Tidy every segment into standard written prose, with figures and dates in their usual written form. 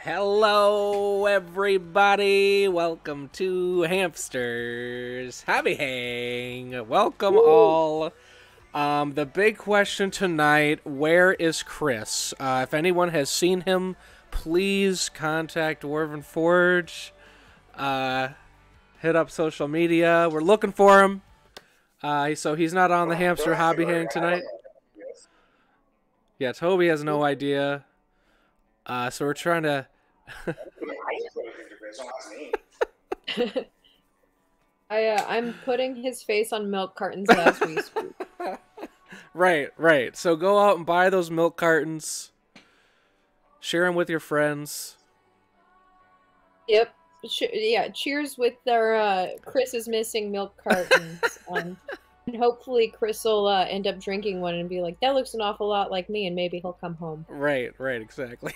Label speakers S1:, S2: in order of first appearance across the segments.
S1: Hello, everybody. Welcome to Hamster's Hobby Hang. Welcome all. The big question tonight, where is Chris? If anyone has seen him, please contact Dwarven Forge. Hit up social media. We're looking for him. So he's not on the Hamster Hobby Hang tonight. Yeah, Toby has no idea. So we're trying to...
S2: I'm putting his face on milk cartons as we speak.
S1: Right. So go out and buy those milk cartons. Share them with your friends.
S2: Yep. Yeah. Cheers with our Chris's missing milk cartons. And hopefully Chris will end up drinking one and be like, "That looks an awful lot like me," and maybe he'll come home.
S1: Right. Exactly.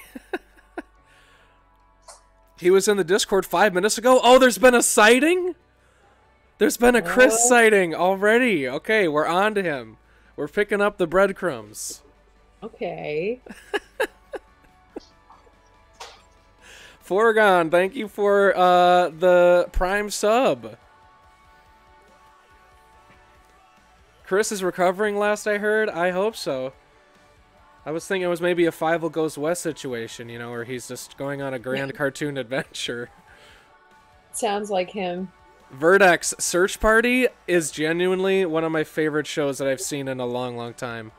S1: He was in the Discord 5 minutes ago. Oh, there's been a sighting? There's been a Chris sighting already. Okay, we're on to him. We're picking up the breadcrumbs.
S2: Okay.
S1: Foregone, thank you for the Prime sub. Chris is recovering last I heard. I hope so. I was thinking it was maybe a Fievel Goes West situation, you know, where he's just going on a grand cartoon adventure.
S2: Sounds like him.
S1: Verdex Search Party is genuinely one of my favorite shows that I've seen in a long time.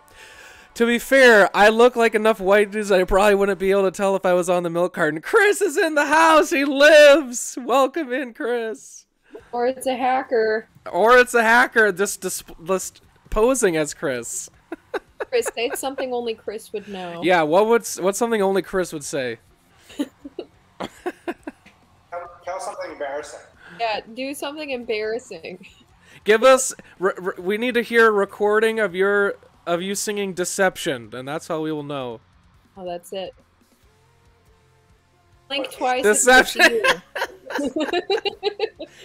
S1: To be fair, I look like enough white dudes that I probably wouldn't be able to tell if I was on the milk carton. Chris is in the house! He lives! Welcome in, Chris.
S2: Or it's a hacker.
S1: Or it's a hacker just posing as Chris.
S2: Chris, say something only Chris would know.
S1: Yeah, what's something only Chris would say?
S3: Tell something embarrassing.
S2: Yeah, do something embarrassing.
S1: Give us... we need to hear a recording of you singing Deception, and that's how we will know.
S2: Oh, that's it. Blink twice.
S1: Deception!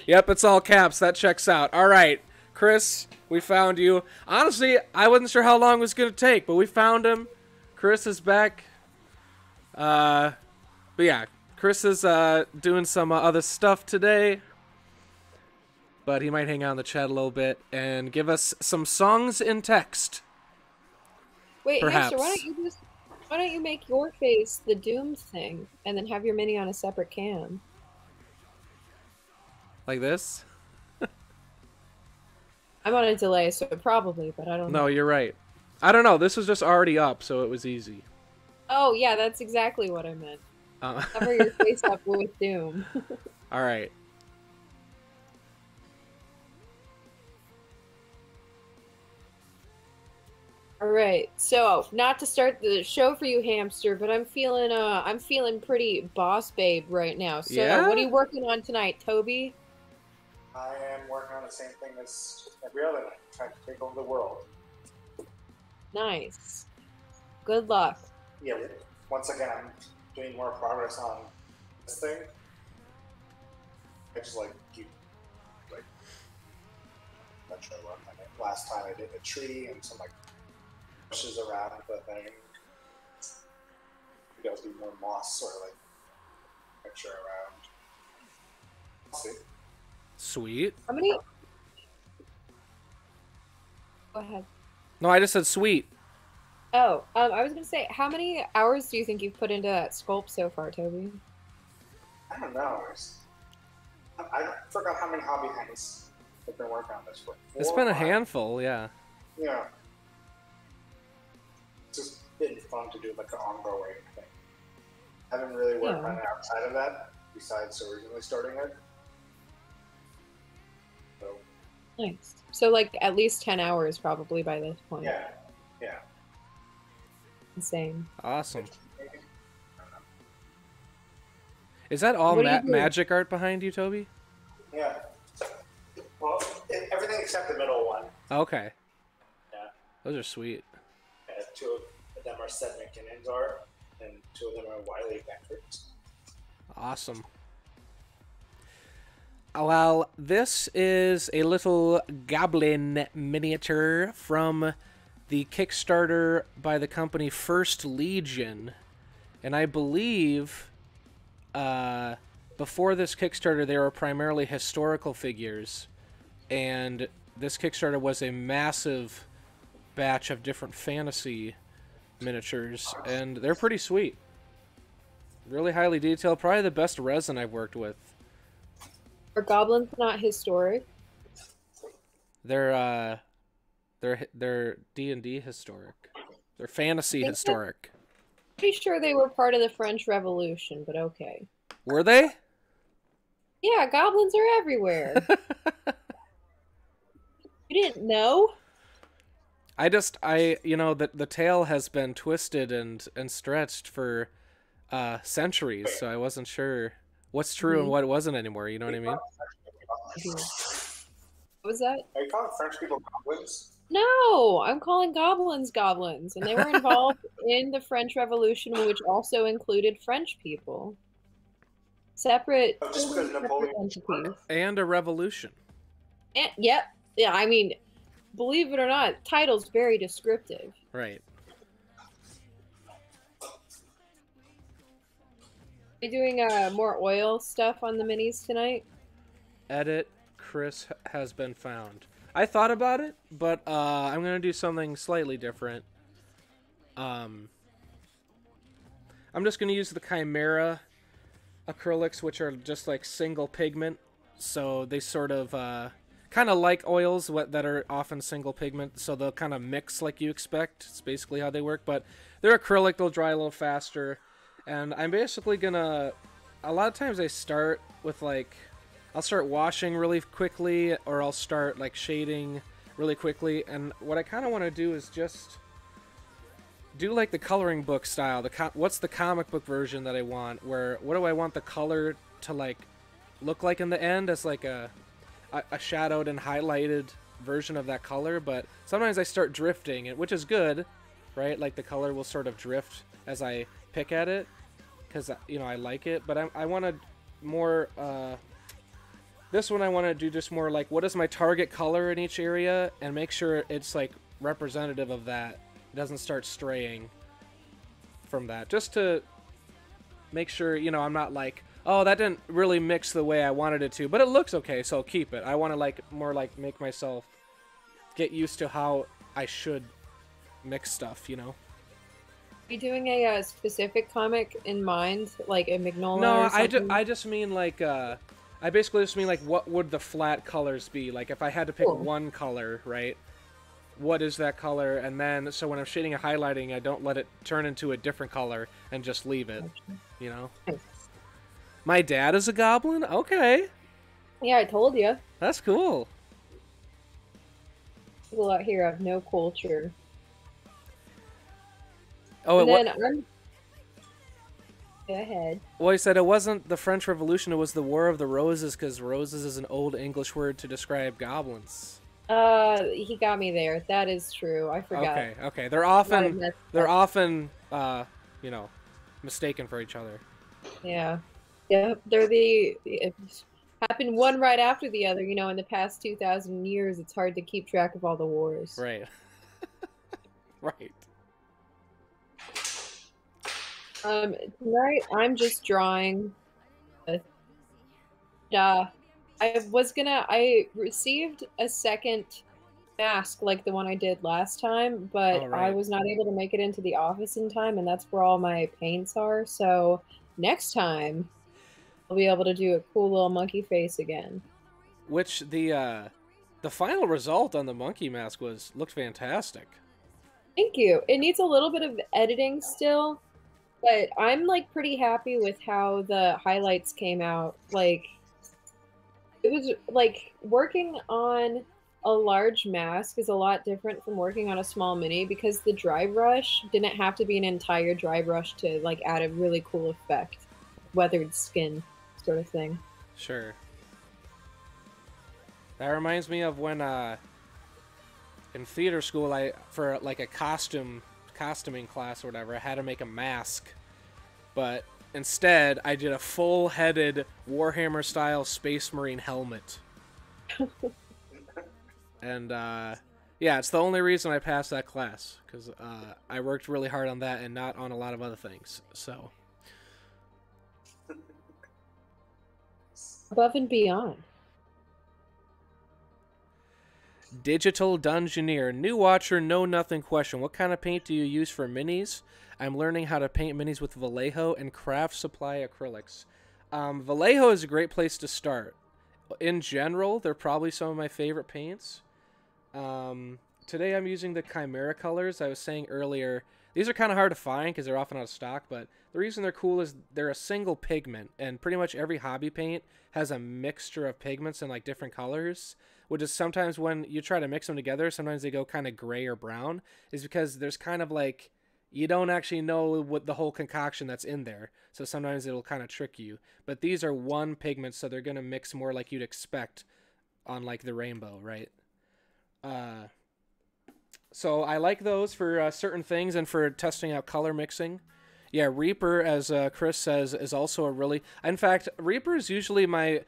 S1: Yep, it's all caps. That checks out. All right, Chris, we found you. Honestly, I wasn't sure how long it was going to take, but we found him. Chris is back. But yeah, Chris is doing some other stuff today. But he might hang out in the chat a little bit and give us some songs in text.
S2: Wait,
S1: perhaps.
S2: Hamster, why don't you make your face the Doom thing and then have your mini on a separate cam?
S1: Like this?
S2: I'm on a delay, so probably, but I don't know.
S1: No, you're right. I don't know. This was just already up, so it was easy.
S2: Oh, yeah, that's exactly what I meant. Cover your face up with Doom.
S1: All right.
S2: All right. So, not to start the show for you, Hamster, but I'm feeling pretty boss babe right now. So,
S1: yeah?
S2: What are you working on tonight, Toby?
S3: I am working on the same thing as every other night, trying to take over the world.
S2: Nice. Good luck.
S3: Yeah, once again, I'm doing more progress on this thing. I just keep not sure what I mean. Last time I did a tree and some bushes around the thing. Maybe I'll do more moss or picture around. I'll see.
S1: Sweet.
S2: How many? Go ahead.
S1: No, I just said sweet.
S2: Oh, I was gonna say, how many hours do you think you've put into that sculpt so far, Toby?
S3: I don't know. I forgot how many hobby hangs I've been working on this for.
S1: It's been a handful, yeah.
S3: Yeah. It's just been fun to do an ongoing thing. I haven't really worked on it outside of that, besides originally starting it. So.
S2: Nice. So at least 10 hours probably by this point.
S3: Yeah.
S2: Insane.
S1: Awesome. Is that all magic art behind you, Toby?
S3: Yeah. Well, everything except the middle one.
S1: Okay.
S3: Yeah.
S1: Those are sweet.
S3: Yeah, 2 of them are Seth McKinnon's art, and 2 of them are Wiley Beckford's.
S1: Awesome. Well, this is a little goblin miniature from the Kickstarter by the company First Legion. And I believe before this Kickstarter, they were primarily historical figures, and this Kickstarter was a massive batch of different fantasy miniatures, and they're pretty sweet. Really highly detailed. Probably the best resin I've worked with.
S2: Are goblins not historic?
S1: They're D&D historic. They're fantasy historic.
S2: Pretty sure they were part of the French Revolution, but okay.
S1: Were they?
S2: Yeah, goblins are everywhere. You didn't know?
S1: You know, the tail has been twisted and stretched for centuries, so I wasn't sure what's true and what wasn't anymore. You know what I mean?
S2: What was that?
S3: Are you calling French people goblins?
S2: No, I'm calling goblins goblins, and they were involved in the French Revolution, which also included French people. Separate, separate entities.
S1: And a revolution.
S2: And, yep. Yeah, I mean, believe it or not, title's very descriptive.
S1: Right.
S2: Are you doing more oil stuff on the minis tonight?
S1: Edit, Chris has been found. I thought about it, but I'm going to do something slightly different. I'm just going to use the Chimera acrylics, which are just like single pigment. So they sort of kind of like oils that are often single pigment. So they'll kind of mix like you expect. It's basically how they work. But they're acrylic. They'll dry a little faster. And I'm basically going to... A lot of times I start with like... I'll start washing really quickly, or I'll start like shading really quickly, and what I kind of want to do is just do like the coloring book style. What's the comic book version that I want? What do I want the color to like look like in the end as like a shadowed and highlighted version of that color? But sometimes I start drifting, which is good, right? Like the color will sort of drift as I pick at it, because you know I like it. But I want to more. This one I want to do just more like, what is my target color in each area, and make sure it's like representative of that. It doesn't start straying from that. Just to make sure, you know, I'm not like, oh, that didn't really mix the way I wanted it to, but it looks okay, so I'll keep it. I want to like more like make myself get used to how I should mix stuff, you know?
S2: Are you doing a specific comic in mind, like a Magnolia?
S1: No,
S2: or something?
S1: I just mean like, I basically just mean like, what would the flat colors be? Like if I had to pick one color, right? What is that color? And then, so when I'm shading and highlighting, I don't let it turn into a different color and just leave it, you know?
S2: Nice.
S1: My dad is a goblin? Okay.
S2: Yeah, I told you.
S1: That's cool.
S2: People out here have no culture.
S1: Oh,
S2: and then go ahead.
S1: Well, he said it wasn't the French Revolution, it was the War of the Roses, because roses is an old English word to describe goblins.
S2: He got me there. That is true. I forgot.
S1: Okay. They're often, you know, mistaken for each other.
S2: Yeah. Yep. They're it happened one right after the other. You know, in the past 2,000 years, it's hard to keep track of all the wars.
S1: Right. Right.
S2: Tonight I'm just drawing. I received a second mask like the one I did last time, but I was not able to make it into the office in time, and that's where all my paints are. So next time I'll be able to do a cool little monkey face again.
S1: Which the final result on the monkey mask looked fantastic.
S2: Thank you. It needs a little bit of editing still, but I'm like pretty happy with how the highlights came out. Like, it was like working on a large mask is a lot different from working on a small mini, because the dry brush didn't have to be an entire dry brush to like add a really cool effect, weathered skin sort of thing.
S1: Sure. That reminds me of when in theater school, for like a costuming class or whatever, I had to make a mask, but instead I did a full-headed Warhammer style Space Marine helmet. And yeah, it's the only reason I passed that class, because I worked really hard on that and not on a lot of other things. So
S2: Above and beyond.
S1: Digital Dungeoneer. New watcher, know nothing question. What kind of paint do you use for minis? I'm learning how to paint minis with Vallejo and Craft Supply acrylics. Vallejo is a great place to start. In general, they're probably some of my favorite paints. Today I'm using the Chimera colors. I was saying earlier, these are kind of hard to find because they're often out of stock, but the reason they're cool is they're a single pigment, and pretty much every hobby paint has a mixture of pigments in like different colors, which is sometimes when you try to mix them together, sometimes they go kind of gray or brown, is because there's kind of like, you don't actually know what the whole concoction that's in there, so sometimes it'll kind of trick you. But these are one pigment, so they're going to mix more like you'd expect on like the rainbow, right? So I like those for certain things and for testing out color mixing. Yeah, Reaper, as Chris says, is also a really... In fact, Reaper is usually my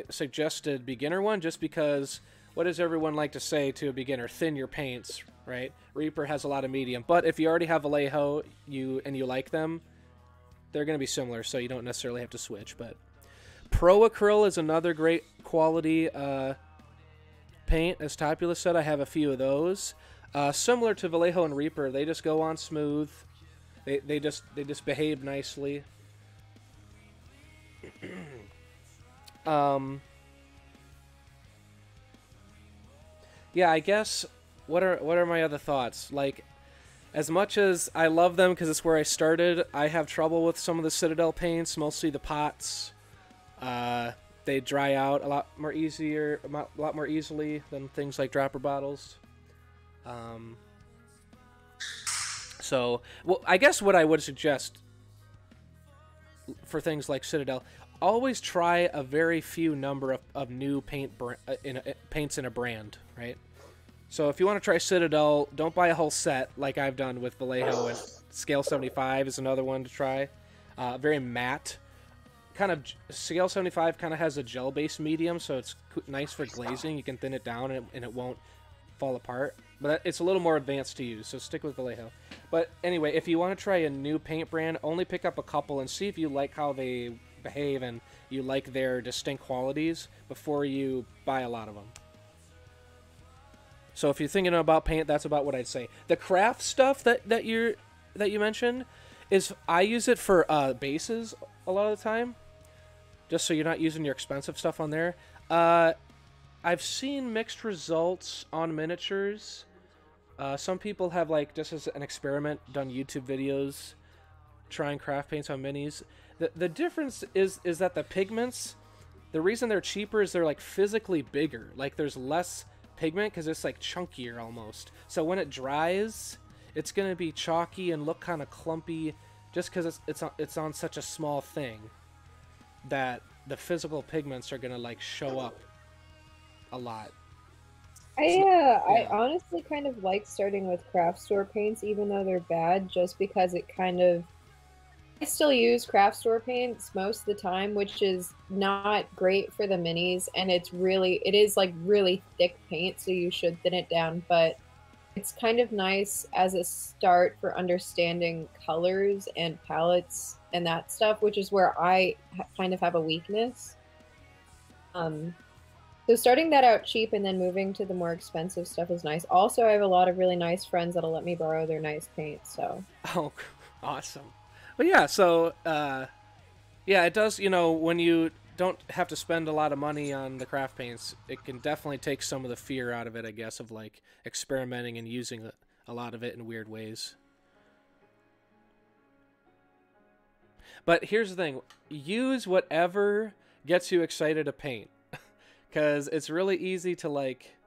S1: suggested beginner one, just because what does everyone like to say to a beginner? Thin your paints, right? Reaper has a lot of medium. But if you already have Vallejo and you like them, they're going to be similar, so you don't necessarily have to switch. But Pro Acryl is another great quality paint. As Topula said, I have a few of those. Similar to Vallejo and Reaper, they just go on smooth. They just behave nicely. Yeah, I guess what are my other thoughts? Like, as much as I love them because it's where I started, I have trouble with some of the Citadel paints, mostly the pots. They dry out a lot more easily than things like dropper bottles. So, well, I guess what I would suggest for things like Citadel, always try a very few number of new paints in a brand, right? So if you want to try Citadel, don't buy a whole set like I've done with Vallejo, and Scale 75 is another one to try. Very matte. Kind of Scale 75 kind of has a gel-based medium, so it's nice for glazing. You can thin it down and it won't fall apart. But it's a little more advanced to use, so stick with Vallejo. But anyway, if you want to try a new paint brand, only pick up a couple and see if you like how they behave and you like their distinct qualities before you buy a lot of them. So if you're thinking about paint, that's about what I'd say. The craft stuff that you mentioned is, I use it for bases a lot of the time, just so you're not using your expensive stuff on there. I've seen mixed results on miniatures. Some people have, like, just as an experiment, done YouTube videos trying craft paints on minis. The difference is that the pigments, the reason they're cheaper is they're, like, physically bigger. Like, there's less pigment because it's, like, chunkier almost. So when it dries, it's going to be chalky and look kind of clumpy just because it's on such a small thing that the physical pigments are going to, like, show up a lot.
S2: I honestly kind of like starting with craft store paints, even though they're bad, just because it kind of... I still use craft store paints most of the time, which is not great for the minis, and it is like really thick paint, so you should thin it down, but it's kind of nice as a start for understanding colors and palettes and that stuff, which is where I kind of have a weakness. So starting that out cheap and then moving to the more expensive stuff is nice. Also, I have a lot of really nice friends that'll let me borrow their nice paint, so...
S1: Oh, awesome. But yeah, so, yeah, it does, when you don't have to spend a lot of money on the craft paints, it can definitely take some of the fear out of it, I guess, of, like, experimenting and using a lot of it in weird ways. But here's the thing. Use whatever gets you excited to paint. Because it's really easy to, like,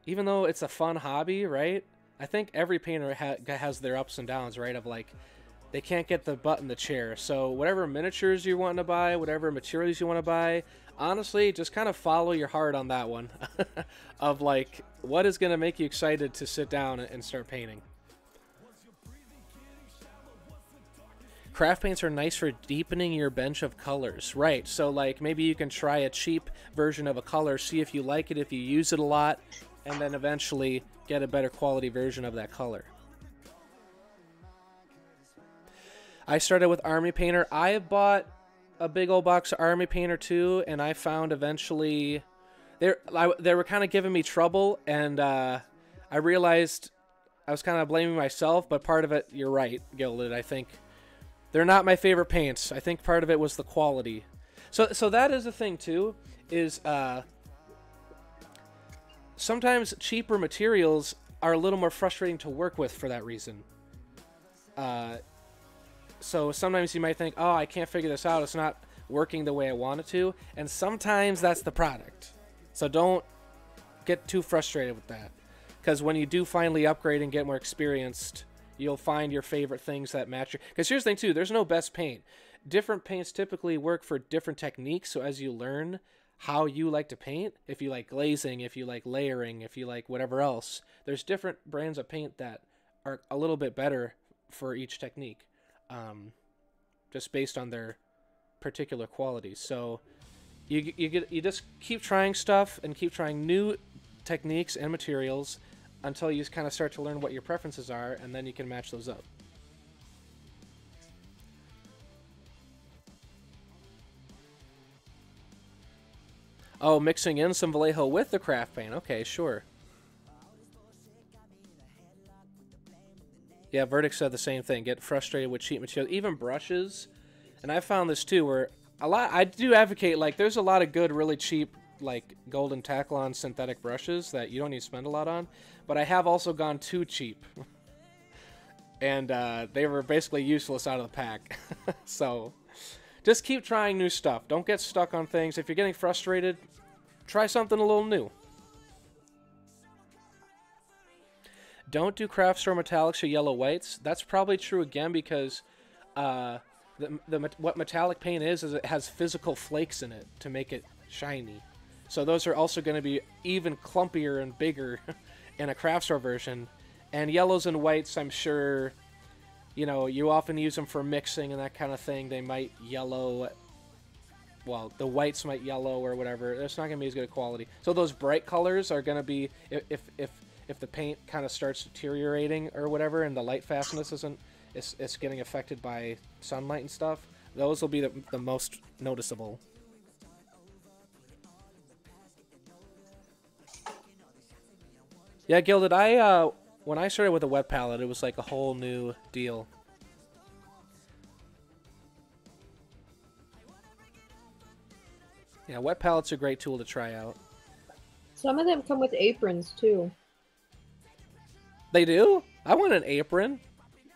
S1: even though it's a fun hobby, right? I think every painter has their ups and downs, right? Of, like, they can't get the butt in the chair. So whatever miniatures you want to buy, whatever materials you want to buy, honestly, just kind of follow your heart on that one. Of, like, what is going to make you excited to sit down and start painting. Craft paints are nice for deepening your bench of colors. Right, so, like, maybe you can try a cheap version of a color, see if you like it, if you use it a lot, and then eventually get a better quality version of that color. I started with Army Painter. I have bought a big old box of Army Paint or two, and I found eventually they were kind of giving me trouble, and I realized I was kind of blaming myself, but part of it, you're right, Gilded. I think they're not my favorite paints. I think part of it was the quality. So that is the thing too, is sometimes cheaper materials are a little more frustrating to work with for that reason. So sometimes you might think, oh, I can't figure this out. It's not working the way I want it to. And sometimes that's the product. So don't get too frustrated with that. Because when you do finally upgrade and get more experienced, you'll find your favorite things that match your... Because here's the thing, too. There's no best paint. Different paints typically work for different techniques. So as you learn how you like to paint, if you like glazing, if you like layering, if you like whatever else, there's different brands of paint that are a little bit better for each technique. Just based on their particular qualities. So you just keep trying stuff and keep trying new techniques and materials until you kind of start to learn what your preferences are, and then you can match those up. Oh, mixing in some Vallejo with the craft paint. Okay, sure. Yeah, Verdict said the same thing. Get frustrated with cheap material, even brushes. And I found this too, where I do advocate, like, there's a lot of good, really cheap, like, Golden Taklon synthetic brushes that you don't need to spend a lot on. But I have also gone too cheap. And they were basically useless out of the pack. So, just keep trying new stuff. Don't get stuck on things. If you're getting frustrated, try something a little new. Don't do craft store metallics or yellow whites. That's probably true again because what metallic paint is it has physical flakes in it to make it shiny. So those are also going to be even clumpier and bigger in a craft store version. And yellows and whites, I'm sure, you know, you often use them for mixing and that kind of thing. They might yellow. Well, the whites might yellow or whatever. It's not going to be as good a quality. So those bright colors are going to be if the paint kind of starts deteriorating or whatever, and the light fastness it's getting affected by sunlight and stuff, those will be the most noticeable. Yeah, Gilded, when I started with a wet palette, it was like a whole new deal. Yeah, wet palette's a great tool to try out.
S2: Some of them come with aprons too.
S1: They do? I want an apron.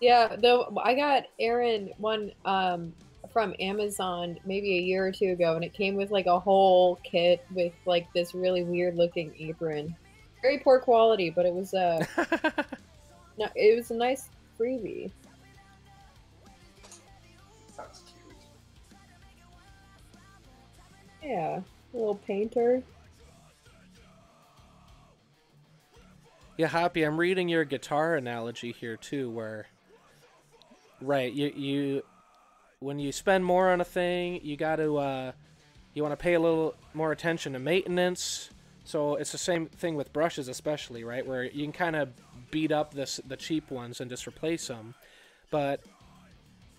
S2: Yeah, though I got Aaron one from Amazon maybe a year or two ago, and it came with like a whole kit with like this really weird looking apron. Very poor quality, but it was no, it was a nice freebie.
S3: Sounds cute.
S2: Yeah, a little painter.
S1: Yeah, Hoppy, I'm reading your guitar analogy here too, where, right, you when you spend more on a thing, you got to you want to pay a little more attention to maintenance. So it's the same thing with brushes, especially, right, where you can kind of beat up the cheap ones and just replace them. But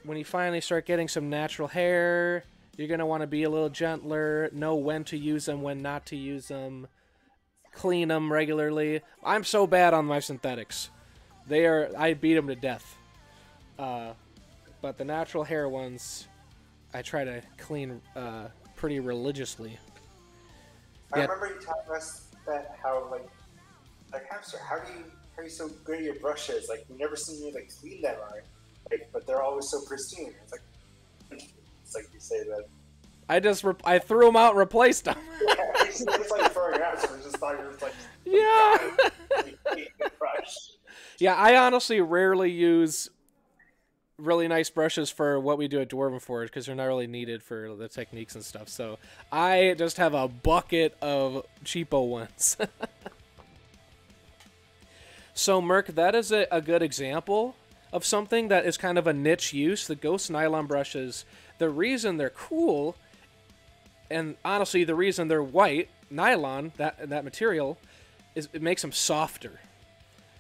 S1: when you finally start getting some natural hair, you're gonna want to be a little gentler, know when to use them, when not to use them. Clean them regularly. I'm so bad on my synthetics. I beat them to death. But the natural hair ones, I try to clean pretty religiously.
S3: I remember you telling us that how like Hamster, how are you so good at your brushes? Like we never seen you like clean them, right? Like, but they're always so pristine. It's like you say that.
S1: I threw them out and replaced them.
S3: Yeah, it's like throwing out, so we just thought you were like,
S1: yeah. Yeah, I honestly rarely use really nice brushes for what we do at Dwarven Forge because they're not really needed for the techniques and stuff. So I just have a bucket of cheapo ones. So, Merc, that is a good example of something that is kind of a niche use. The Ghost Nylon brushes, the reason they're cool, and honestly, the reason they're white, nylon, that material, is it makes them softer.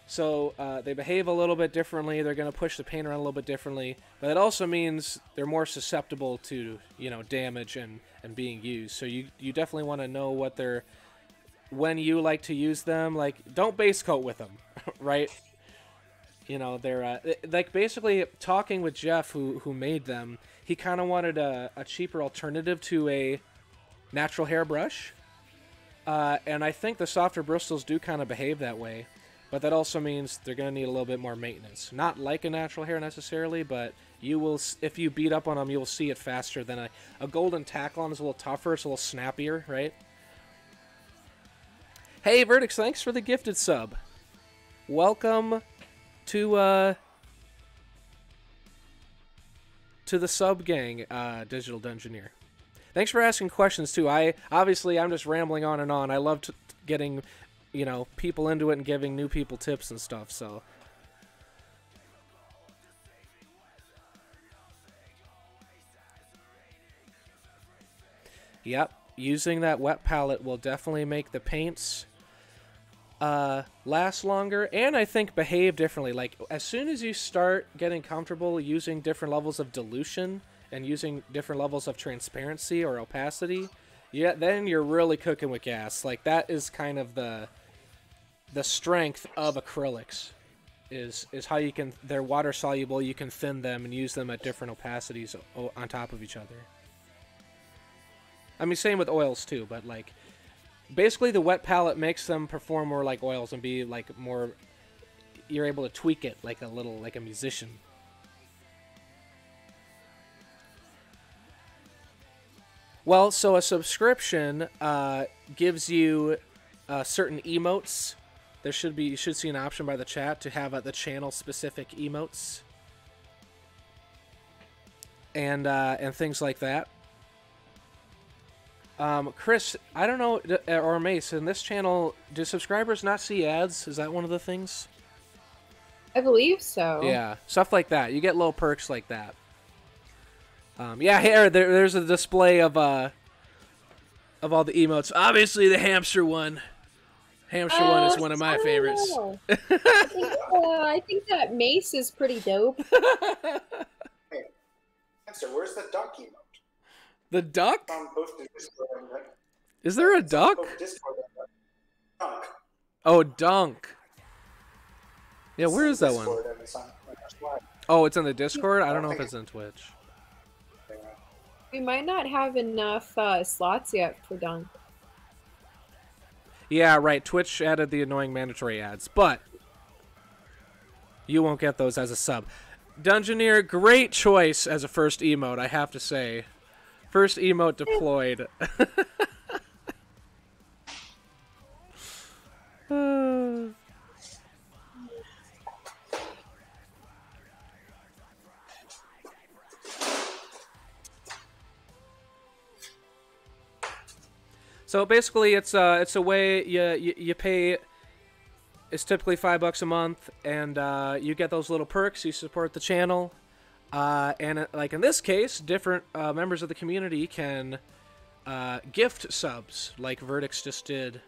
S1: So they behave a little bit differently. They're going to push the paint around a little bit differently. But it also means they're more susceptible to, you know, damage and being used. So you definitely want to know what they're, when you like to use them. Like, don't base coat with them, right? You know, they're like, basically talking with Jeff, who made them. He kind of wanted a cheaper alternative to a natural hairbrush. And I think the softer bristles do kind of behave that way. But that also means they're going to need a little bit more maintenance. Not like a natural hair necessarily, but you will, if you beat up on them, you'll see it faster than a golden tack-on is a little tougher. It's a little snappier, right? Hey, Verdix, thanks for the gifted sub. Welcome to the sub gang, Digital Dungeoneer. Thanks for asking questions, too. Obviously, I'm just rambling on and on. I love getting, you know, people into it and giving new people tips and stuff, so. Yep, using that wet palette will definitely make the paints last longer, and I think behave differently. Like, as soon as you start getting comfortable using different levels of dilution and using different levels of transparency or opacity, yeah, then you're really cooking with gas. Like, that is kind of the strength of acrylics, is how you can, they're water soluble, you can thin them and use them at different opacities on top of each other. I mean, same with oils too, but like, basically the wet palette makes them perform more like oils and be like more, you're able to tweak it like a musician. Well, so a subscription gives you certain emotes. You should see an option by the chat to have the channel specific emotes and things like that. Chris, I don't know, or Mace, in this channel, do subscribers not see ads? Is that one of the things?
S2: I believe so.
S1: Yeah, stuff like that. You get little perks like that. Yeah, here there's a display of all the emotes. Obviously, the hamster one. Hamster one is one of my favorites.
S2: I think that mace is pretty dope.
S3: Hey, hamster, where's the duck emote?
S1: The duck?
S3: On both the Discord and
S1: Is there a duck?
S3: both Discord and Dunk.
S1: Oh, dunk. Yeah, where is that one?
S3: Discord and it's on Twitch.
S1: Oh, it's in the Discord? I don't know if it's in Twitch.
S2: We might not have enough slots yet for Dunk.
S1: Yeah, right. Twitch added the annoying mandatory ads, but you won't get those as a sub. Dungeoneer, great choice as a first emote, I have to say. First emote deployed. So basically, it's a way you pay. It's typically $5 a month, and you get those little perks. You support the channel, and like in this case, different members of the community can gift subs, like Verdix just did,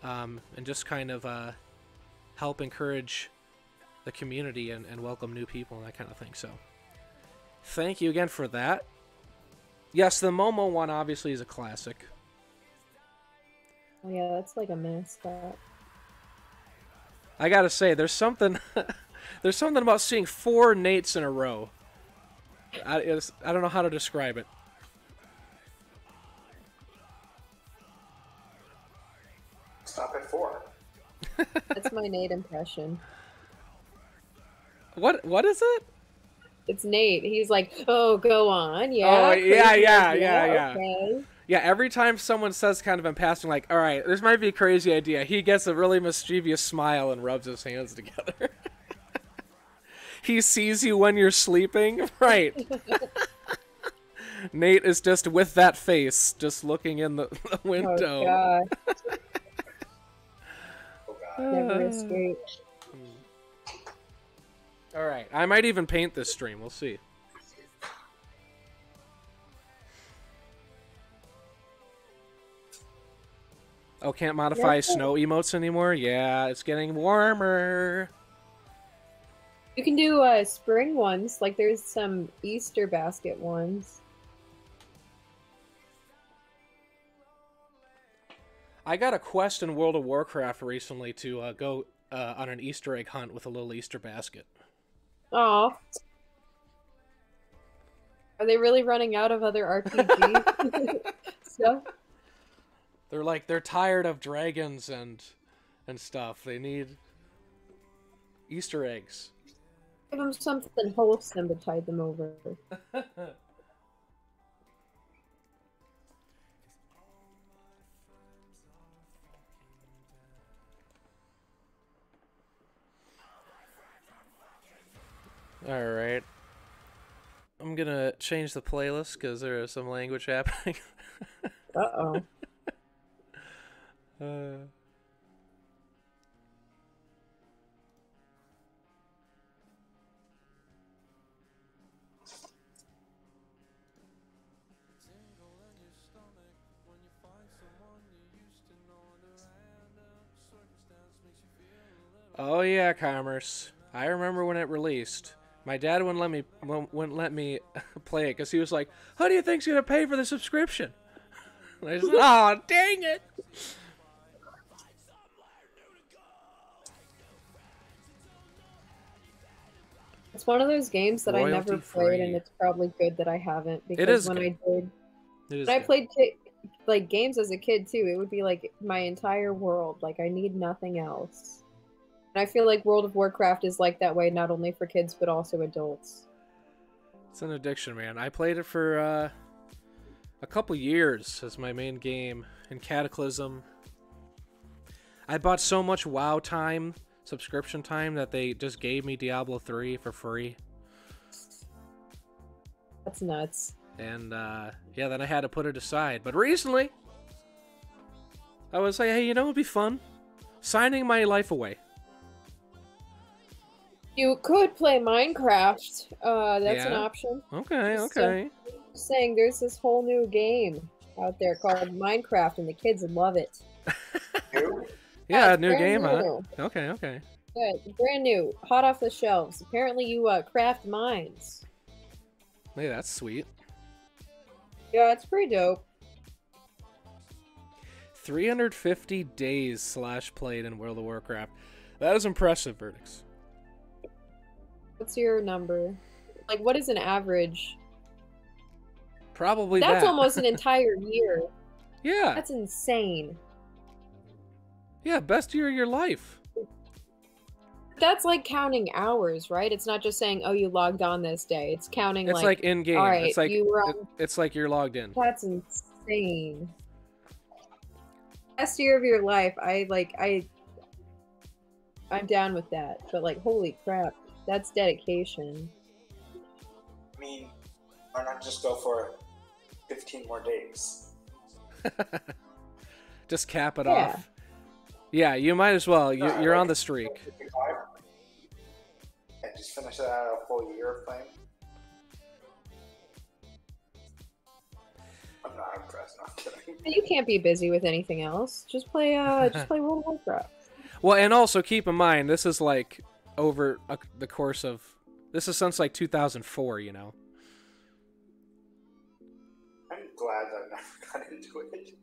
S1: and just kind of help encourage the community and welcome new people and that kind of thing. So, thank you again for that. Yes, the Momo one obviously is a classic.
S2: Oh yeah, that's like a mascot.
S1: I gotta say, there's something about seeing 4 Nates in a row. I don't know how to describe it.
S3: Stop at 4.
S2: That's my Nate impression.
S1: What is it?
S2: It's Nate. He's like, oh, go on, yeah.
S1: Oh, yeah,
S2: crazy
S1: yeah,
S2: idea,
S1: yeah.
S2: Okay.
S1: Yeah, every time someone says kind of in passing, like, all right, this might be a crazy idea, he gets a really mischievous smile and rubs his hands together. He sees you when you're sleeping. Right. Nate is just with that face, just looking in the window.
S2: Oh, God.
S3: Oh, God.
S2: Never escape.
S1: All right, I might even paint this stream. We'll see. Oh, can't modify snow emotes anymore? Yeah, it's getting warmer.
S2: You can do spring ones, like there's some Easter basket ones.
S1: I got a quest in World of Warcraft recently to go on an Easter egg hunt with a little Easter basket.
S2: Oh. Are they really running out of other RPG stuff?
S1: They're tired of dragons and stuff. They need Easter eggs.
S2: Give them something wholesome to tide them over.
S1: Alright. I'm gonna change the playlist because there is some language happening.
S2: Uh-oh.
S1: Oh yeah, Commerce. I remember when it released. My dad wouldn't let me play it because he was like, "How do you think's gonna pay for the subscription?" And I said, "Oh, dang it!"
S2: It's one of those games that I never played, and it's probably good that I haven't, because when I played like games as a kid too, it would be like my entire world. Like I need nothing else. And I feel like World of Warcraft is like that way, not only for kids but also adults.
S1: It's an addiction, man. I played it for a couple years as my main game in Cataclysm. I bought so much WoW time, subscription time, that they just gave me Diablo 3 for free.
S2: That's nuts.
S1: And yeah, then I had to put it aside. But recently, I was like, hey, you know what would be fun? Signing my life away.
S2: You could play Minecraft. That's an option.
S1: Okay, okay.
S2: Just saying, there's this whole new game out there called Minecraft, and the kids love it.
S1: Yeah, new game, huh? Okay, okay.
S2: Yeah, brand new, hot off the shelves. Apparently, you craft mines.
S1: Hey, that's sweet.
S2: Yeah, it's pretty dope.
S1: 350 days /played in World of Warcraft. That is impressive, Verdicts.
S2: What's your number? Like, what is an average?
S1: Probably
S2: That's almost an entire year.
S1: Yeah.
S2: That's insane.
S1: Yeah, best year of your life.
S2: That's like counting hours, right? It's not just saying, oh, you logged on this day. It's counting
S1: it's like in-game.
S2: All right,
S1: it's like
S2: you were on...
S1: it's like you're logged in.
S2: That's insane. Best year of your life. I'm down with that. But like, holy crap. That's dedication.
S3: I mean, why not just go for 15 more days?
S1: Just cap it off. Yeah, you might as well. You're on the streak.
S3: And just finish it out a full year of playing. I'm not impressed. Not kidding.
S2: You can't be busy with anything else. Just play World of Warcraft.
S1: Well, and also keep in mind, this is like over the course of... This is since like 2004, you know?
S3: I'm glad that I never got into it.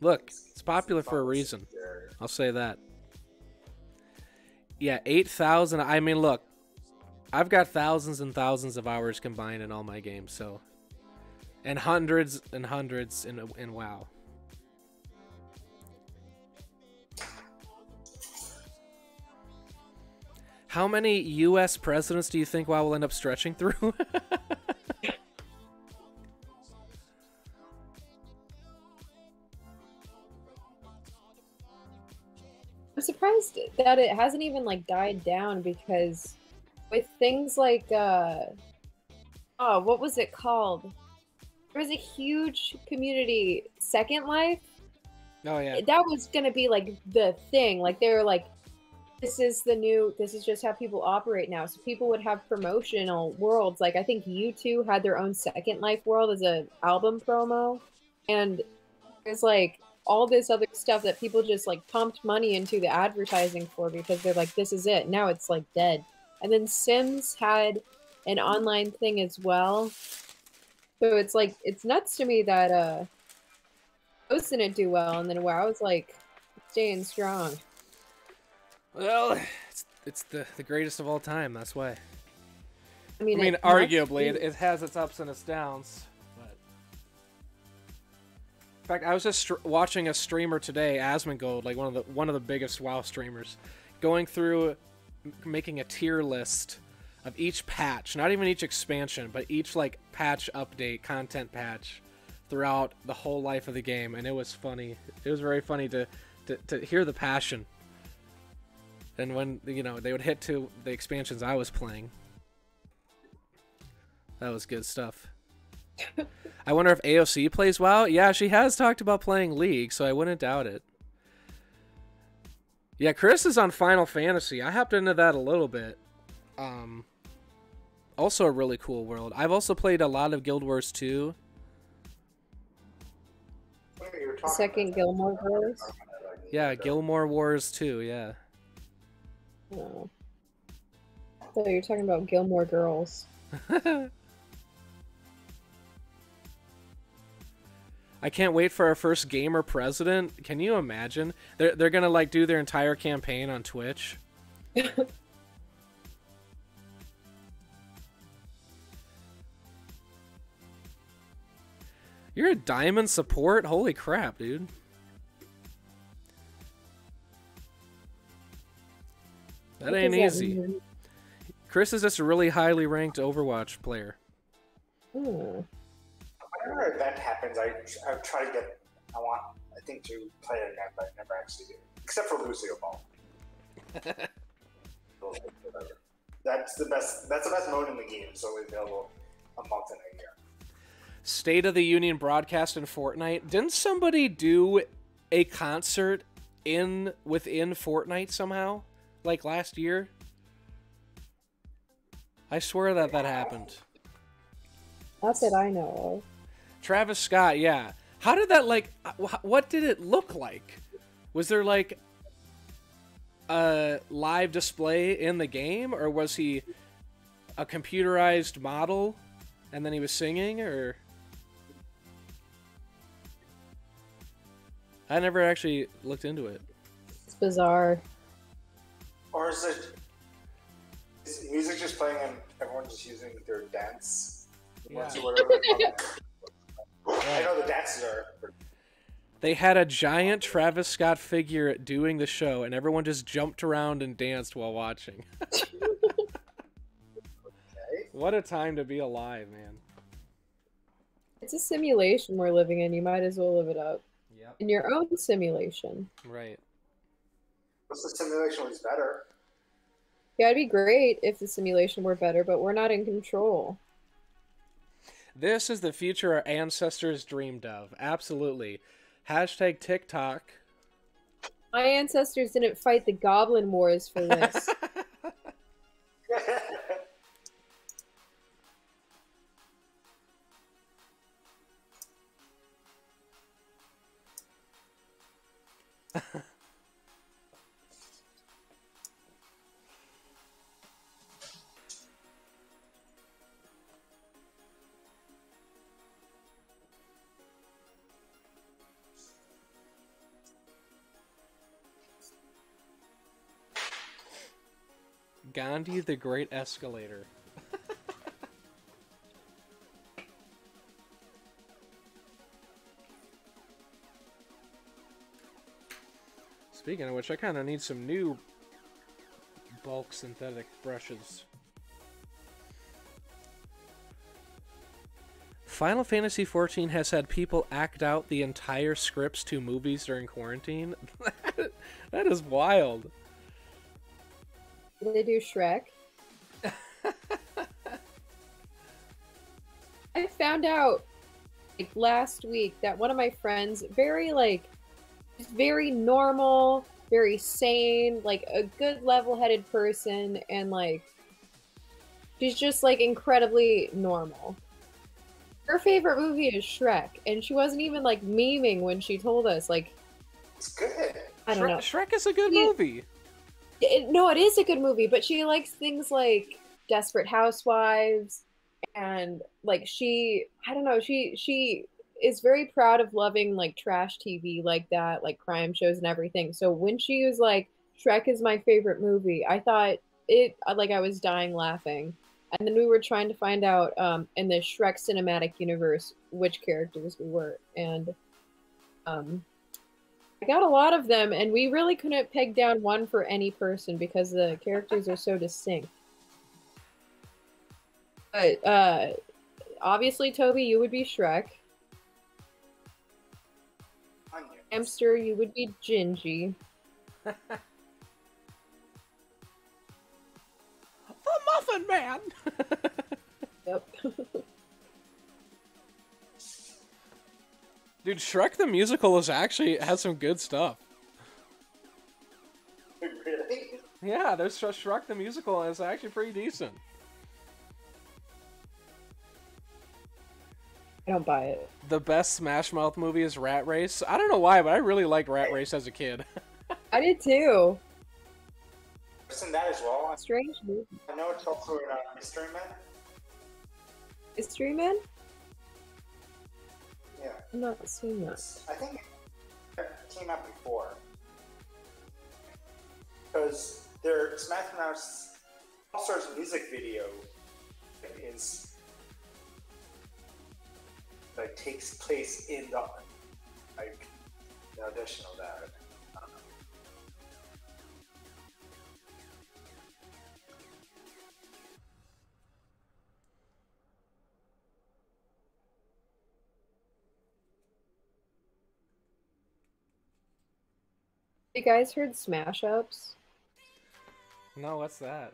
S1: Look, it's popular for a reason. I'll say that. Yeah, 8,000. I mean, look, I've got thousands and thousands of hours combined in all my games, so... And hundreds and hundreds in WoW. How many U.S. presidents do you think WoW will end up stretching through?
S2: I'm surprised that it hasn't even like died down, because with things like oh, what was it called? There was a huge community, Second Life.
S1: Oh yeah.
S2: That was gonna be like the thing. Like they were like, this is just how people operate now. So people would have promotional worlds. Like I think U2 had their own Second Life world as an album promo. And there's like all this other stuff that people just like pumped money into the advertising for because they're like, this is it. Now it's like dead. And then Sims had an online thing as well. So it's like, it's nuts to me that those didn't do well, and then WoW's like staying strong.
S1: Well, it's the greatest of all time. That's why.
S2: I mean,
S1: arguably, it has its ups and its downs. But in fact, I was just watching a streamer today, Asmongold, like one of the biggest WoW streamers, going through making a tier list of each patch, not even each expansion, but each like patch update, content patch throughout the whole life of the game, and it was funny. It was very funny to hear the passion. And when, you know, they would hit to the expansions I was playing. That was good stuff. I wonder if AOC plays WoW? Yeah, she has talked about playing League, so I wouldn't doubt it. Yeah, Chris is on Final Fantasy. I hopped into that a little bit. Also a really cool world. I've also played a lot of Guild Wars 2.
S2: Second Gilmore Girls?
S1: Yeah, Gilmore Wars 2, yeah.
S2: Oh. So you're talking about Gilmore Girls.
S1: I can't wait for our first gamer president. Can you imagine? They're gonna like do their entire campaign on Twitch. You're a diamond support? Holy crap, dude. That ain't easy. Chris is just a really highly ranked Overwatch player.
S2: Hmm.
S3: Whenever an event happens, I try to get. I think to play it again, but I never actually do. Except for Lucio Ball. That's the best. That's the best mode in the game. It's only available a month in a year.
S1: State of the Union broadcast in Fortnite. Didn't somebody do a concert within Fortnite somehow? Like last year? I swear that happened.
S2: Not that I know of.
S1: Travis Scott, yeah. How did that, like, what did it look like? Was there, like, a live display in the game? Or was he a computerized model and then he was singing? Or I never actually looked into it.
S2: It's bizarre.
S3: Or is music just playing and everyone's just using their dance?
S1: Yeah.
S3: Whatever I know the dances are.
S1: They had a giant Travis Scott figure doing the show, and everyone just jumped around and danced while watching.
S3: Okay.
S1: What a time to be alive, man.
S2: It's a simulation we're living in. You might as well live it up.
S1: Yep.
S2: In your own simulation.
S1: Right.
S3: What's the simulation was better?
S2: Yeah, it'd be great if the simulation were better, but we're not in control.
S1: This is the future our ancestors dreamed of. Absolutely. Hashtag TikTok.
S2: My ancestors didn't fight the Goblin Wars for this.
S1: Gandhi the Great Escalator. Speaking of which, I kind of need some new bulk synthetic brushes. Final Fantasy XIV has had people act out the entire scripts to movies during quarantine. That is wild.
S2: Did they do Shrek? I found out like last week that one of my friends, very normal, very sane, like a good level-headed person, and like she's just like incredibly normal. Her favorite movie is Shrek, and she wasn't even like memeing when she told us. Like I don't know.
S1: Shrek is a good movie.
S2: No, it is a good movie, but she likes things like Desperate Housewives, and like I don't know, she is very proud of loving like trash TV like that, like crime shows and everything. So when she was like, Shrek is my favorite movie, I thought it like I was dying laughing. And then we were trying to find out in the Shrek cinematic universe which characters we were, and I got a lot of them, and we really couldn't peg down one for any person because the characters are so distinct. But obviously, Toby, you would be Shrek. Hamster, you would be Gingy.
S1: The Muffin Man!
S2: Yep.
S1: Dude, Shrek the Musical has some good stuff.
S3: Really?
S1: Yeah, there's Shrek the Musical, and it's actually pretty decent.
S2: I don't buy it.
S1: The best Smash Mouth movie is Rat Race. I don't know why, but I really liked Rat Race as a kid.
S2: I did too.
S3: I've seen that as well.
S2: Strange movie.
S3: I know it's also in Mystery Men.
S2: Mystery Men?
S3: Yeah.
S2: I'm not seeing that.
S3: I think it came out before. Because their Smash Mouth All-Stars music video is like takes place in the audition of that. I don't know.
S2: You guys heard Smash Ups?
S1: No, what's that?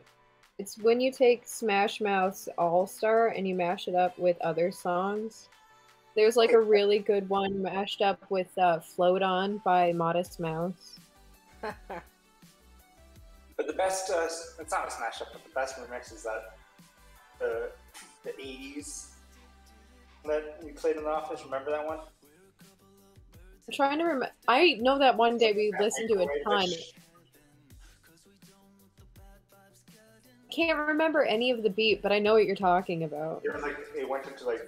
S2: It's when you take Smash Mouth's All Star and you mash it up with other songs. There's like a really good one mashed up with Float On by Modest Mouse.
S3: But the best, it's not a smash up, but the best remix is that the 80s that we played in the office. Remember that one?
S2: I'm trying to remember. I know that one day we listened to a ton. Can't remember any of the beat, but I know what you're talking about.
S3: It was like it went into like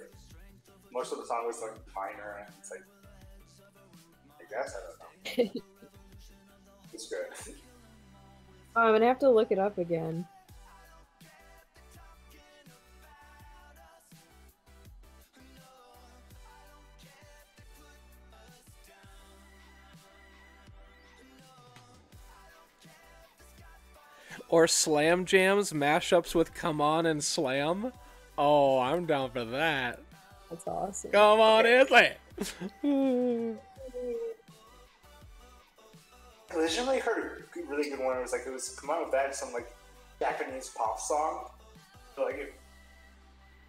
S3: most of the song was like minor, and it's like I guess I don't know. It's good.
S2: I'm gonna have to look it up again.
S1: Or Slam Jams mashups with Come On and Slam. Oh, I'm down for that.
S2: That's awesome.
S1: Come on, Italy.
S3: I originally heard a really good one. It was Come On with that, some like Japanese pop song. But like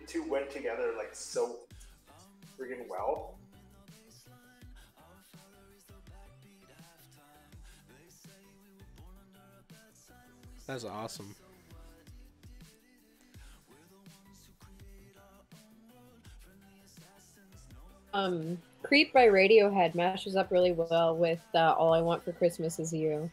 S3: the two went together like so friggin' well.
S1: That's awesome.
S2: Creep by Radiohead mashes up really well with All I Want for Christmas Is You.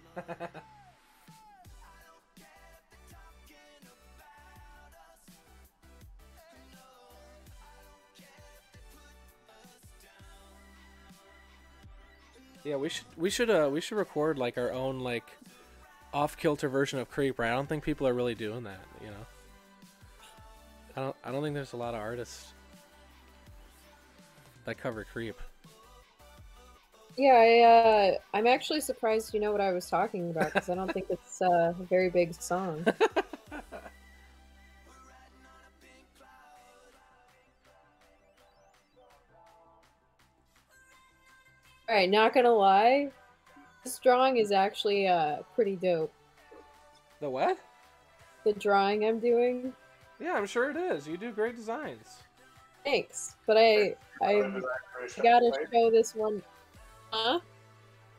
S1: Yeah, we should record like our own like off-kilter version of Creep, right? I don't think people are really doing that, you know. I don't think there's a lot of artists that cover Creep.
S2: Yeah, I'm actually surprised you know what I was talking about, because I don't think it's a very big song. Alright, not gonna lie, this drawing is actually pretty dope.
S1: The what?
S2: The drawing I'm doing.
S1: Yeah, I'm sure it is. You do great designs.
S2: Thanks, but I gotta show this one. Huh?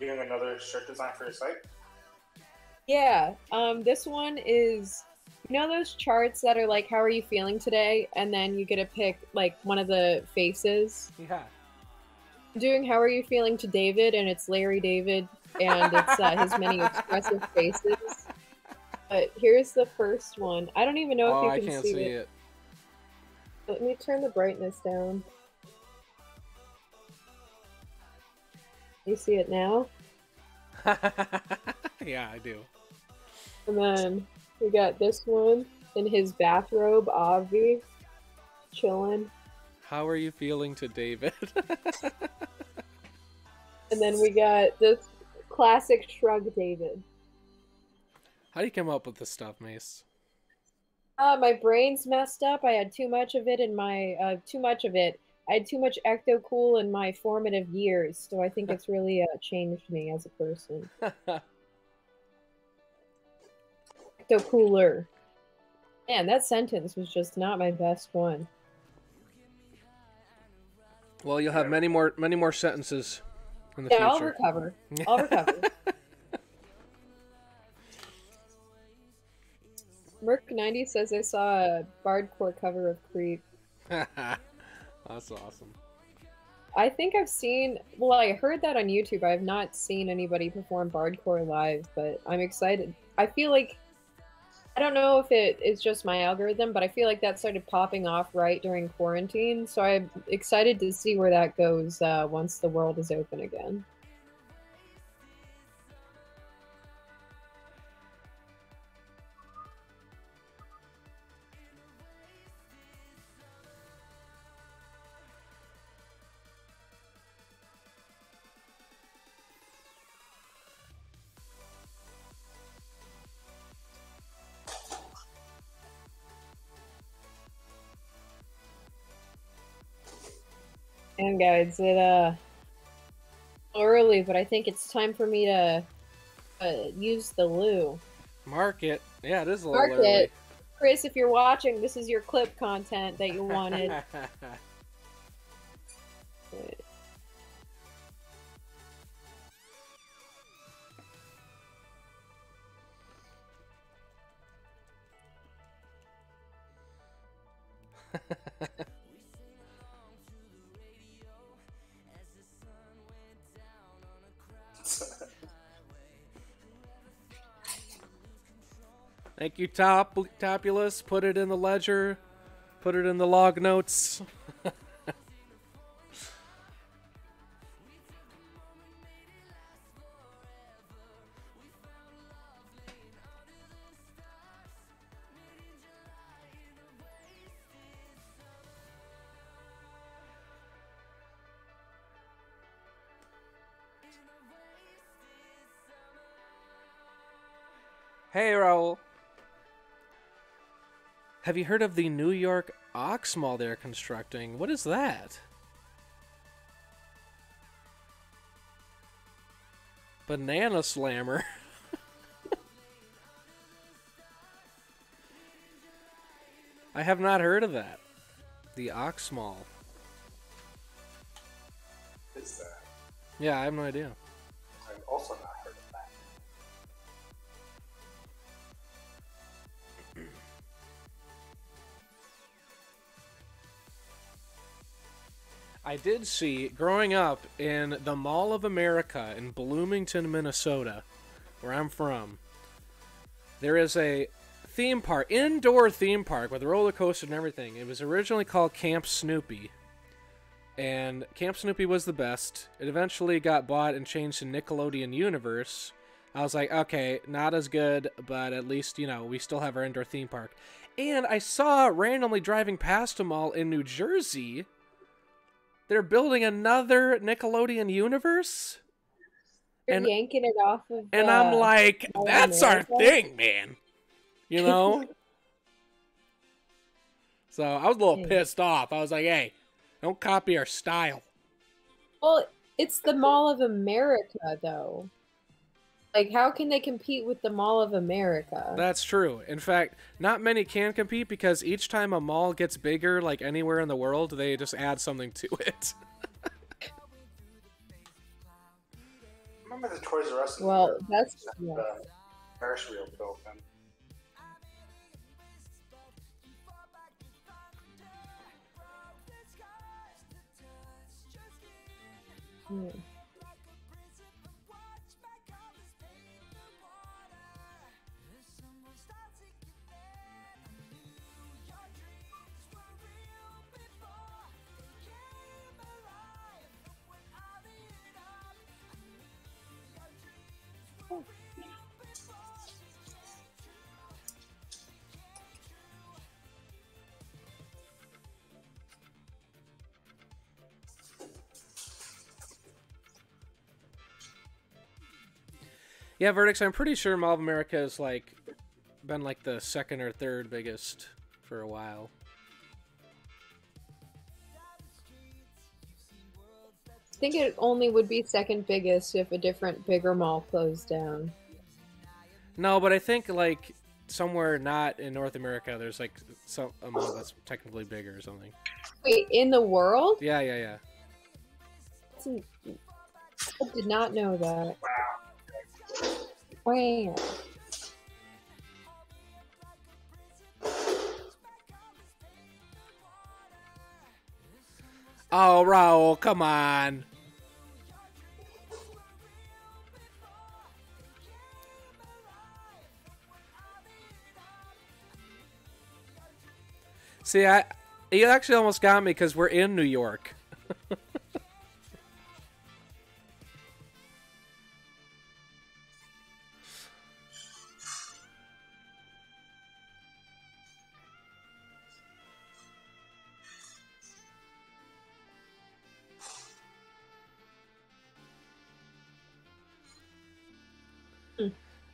S3: You doing another shirt design for your site?
S2: Yeah. This one is, you know those charts that are like, how are you feeling today? And then you get to pick like one of the faces.
S1: Yeah.
S2: Doing How Are You Feeling to David, and it's Larry David, and it's his many expressive faces. But here's the first one. I don't even know
S1: Oh,
S2: if
S1: I
S2: you can
S1: can't
S2: see
S1: see
S2: it.
S1: it.
S2: Let me turn the brightness down. You see it now?
S1: Yeah, I do.
S2: And then we got this one in his bathrobe, Avi, chilling.
S1: How are you feeling to David?
S2: And then we got this classic shrug David.
S1: How do you come up with this stuff, Mace?
S2: My brain's messed up. I had too much of it in my too much of it. I had too much ecto cool in my formative years, so I think it's really changed me as a person. Ecto cooler. Man, that sentence was just not my best one.
S1: Well, you'll have many more sentences in the future.
S2: I'll recover. I'll recover. Merc90 says I saw a Bardcore cover of Creep.
S1: That's awesome.
S2: I think I've seen, well, I heard that on YouTube. I have not seen anybody perform Bardcore live, but I'm excited. I feel like, I don't know if it is just my algorithm, but I feel like that started popping off right during quarantine. So I'm excited to see where that goes once the world is open again. And guys, it early, but I think it's time for me to use the loo.
S1: Mark it. Yeah, it is a little
S2: Mark
S1: early.
S2: it. Chris, if you're watching, this is your clip content that you wanted.
S1: Thank you, Topulus. Put it in the ledger. Put it in the log notes. Hey, Raul. Have you heard of the New York Ox Mall they're constructing? What is that? Banana Slammer. I have not heard of that. The Ox Mall.
S3: What is that?
S1: Yeah, I have no idea.
S3: I've also not heard of that.
S1: I did see, growing up in the Mall of America in Bloomington, Minnesota, where I'm from, there is a theme park, indoor theme park with a roller coaster and everything. It was originally called Camp Snoopy, and Camp Snoopy was the best. It eventually got bought and changed to Nickelodeon Universe. I was like, okay, not as good, but at least, you know, we still have our indoor theme park. And I saw, randomly driving past a mall in New Jersey, they're building another Nickelodeon Universe?
S2: You're yanking it off of
S1: and I'm like, that's our
S2: America?
S1: thing, man. You know? So I was a little pissed off. I was like, hey, don't copy our style.
S2: Well, it's the Mall of America, though. Like, how can they compete with the Mall of America?
S1: That's true. In fact, not many can compete because each time a mall gets bigger, like anywhere in the world, they just add something to it.
S3: Remember the Toys R Us?
S2: Well, that's
S3: Ferris wheel built them.
S2: Hmm.
S1: Yeah, Verdicts, I'm pretty sure Mall of America has, like, been, like, the second or third biggest for a while.
S2: I think it only would be second biggest if a different bigger mall closed down.
S1: No, but I think, like, somewhere not in North America, there's, like, a mall that's technically bigger or something.
S2: Wait, in the world?
S1: Yeah, yeah, yeah.
S2: I did not know that. Wow.
S1: Oh, Raul, come on. See, you actually almost got me because we're in New York.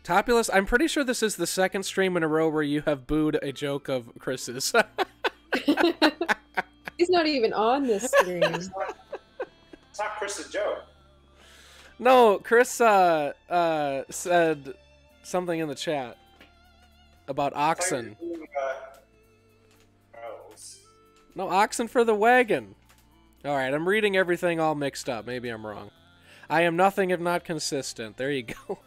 S1: Topulus, I'm pretty sure this is the second stream in a row where you have booed a joke of Chris's.
S2: He's not even on this stream.
S3: It's not Chris's joke.
S1: No, Chris said something in the chat about oxen. No, oxen for the wagon. Alright, I'm reading everything all mixed up. Maybe I'm wrong. I am nothing if not consistent. There you go.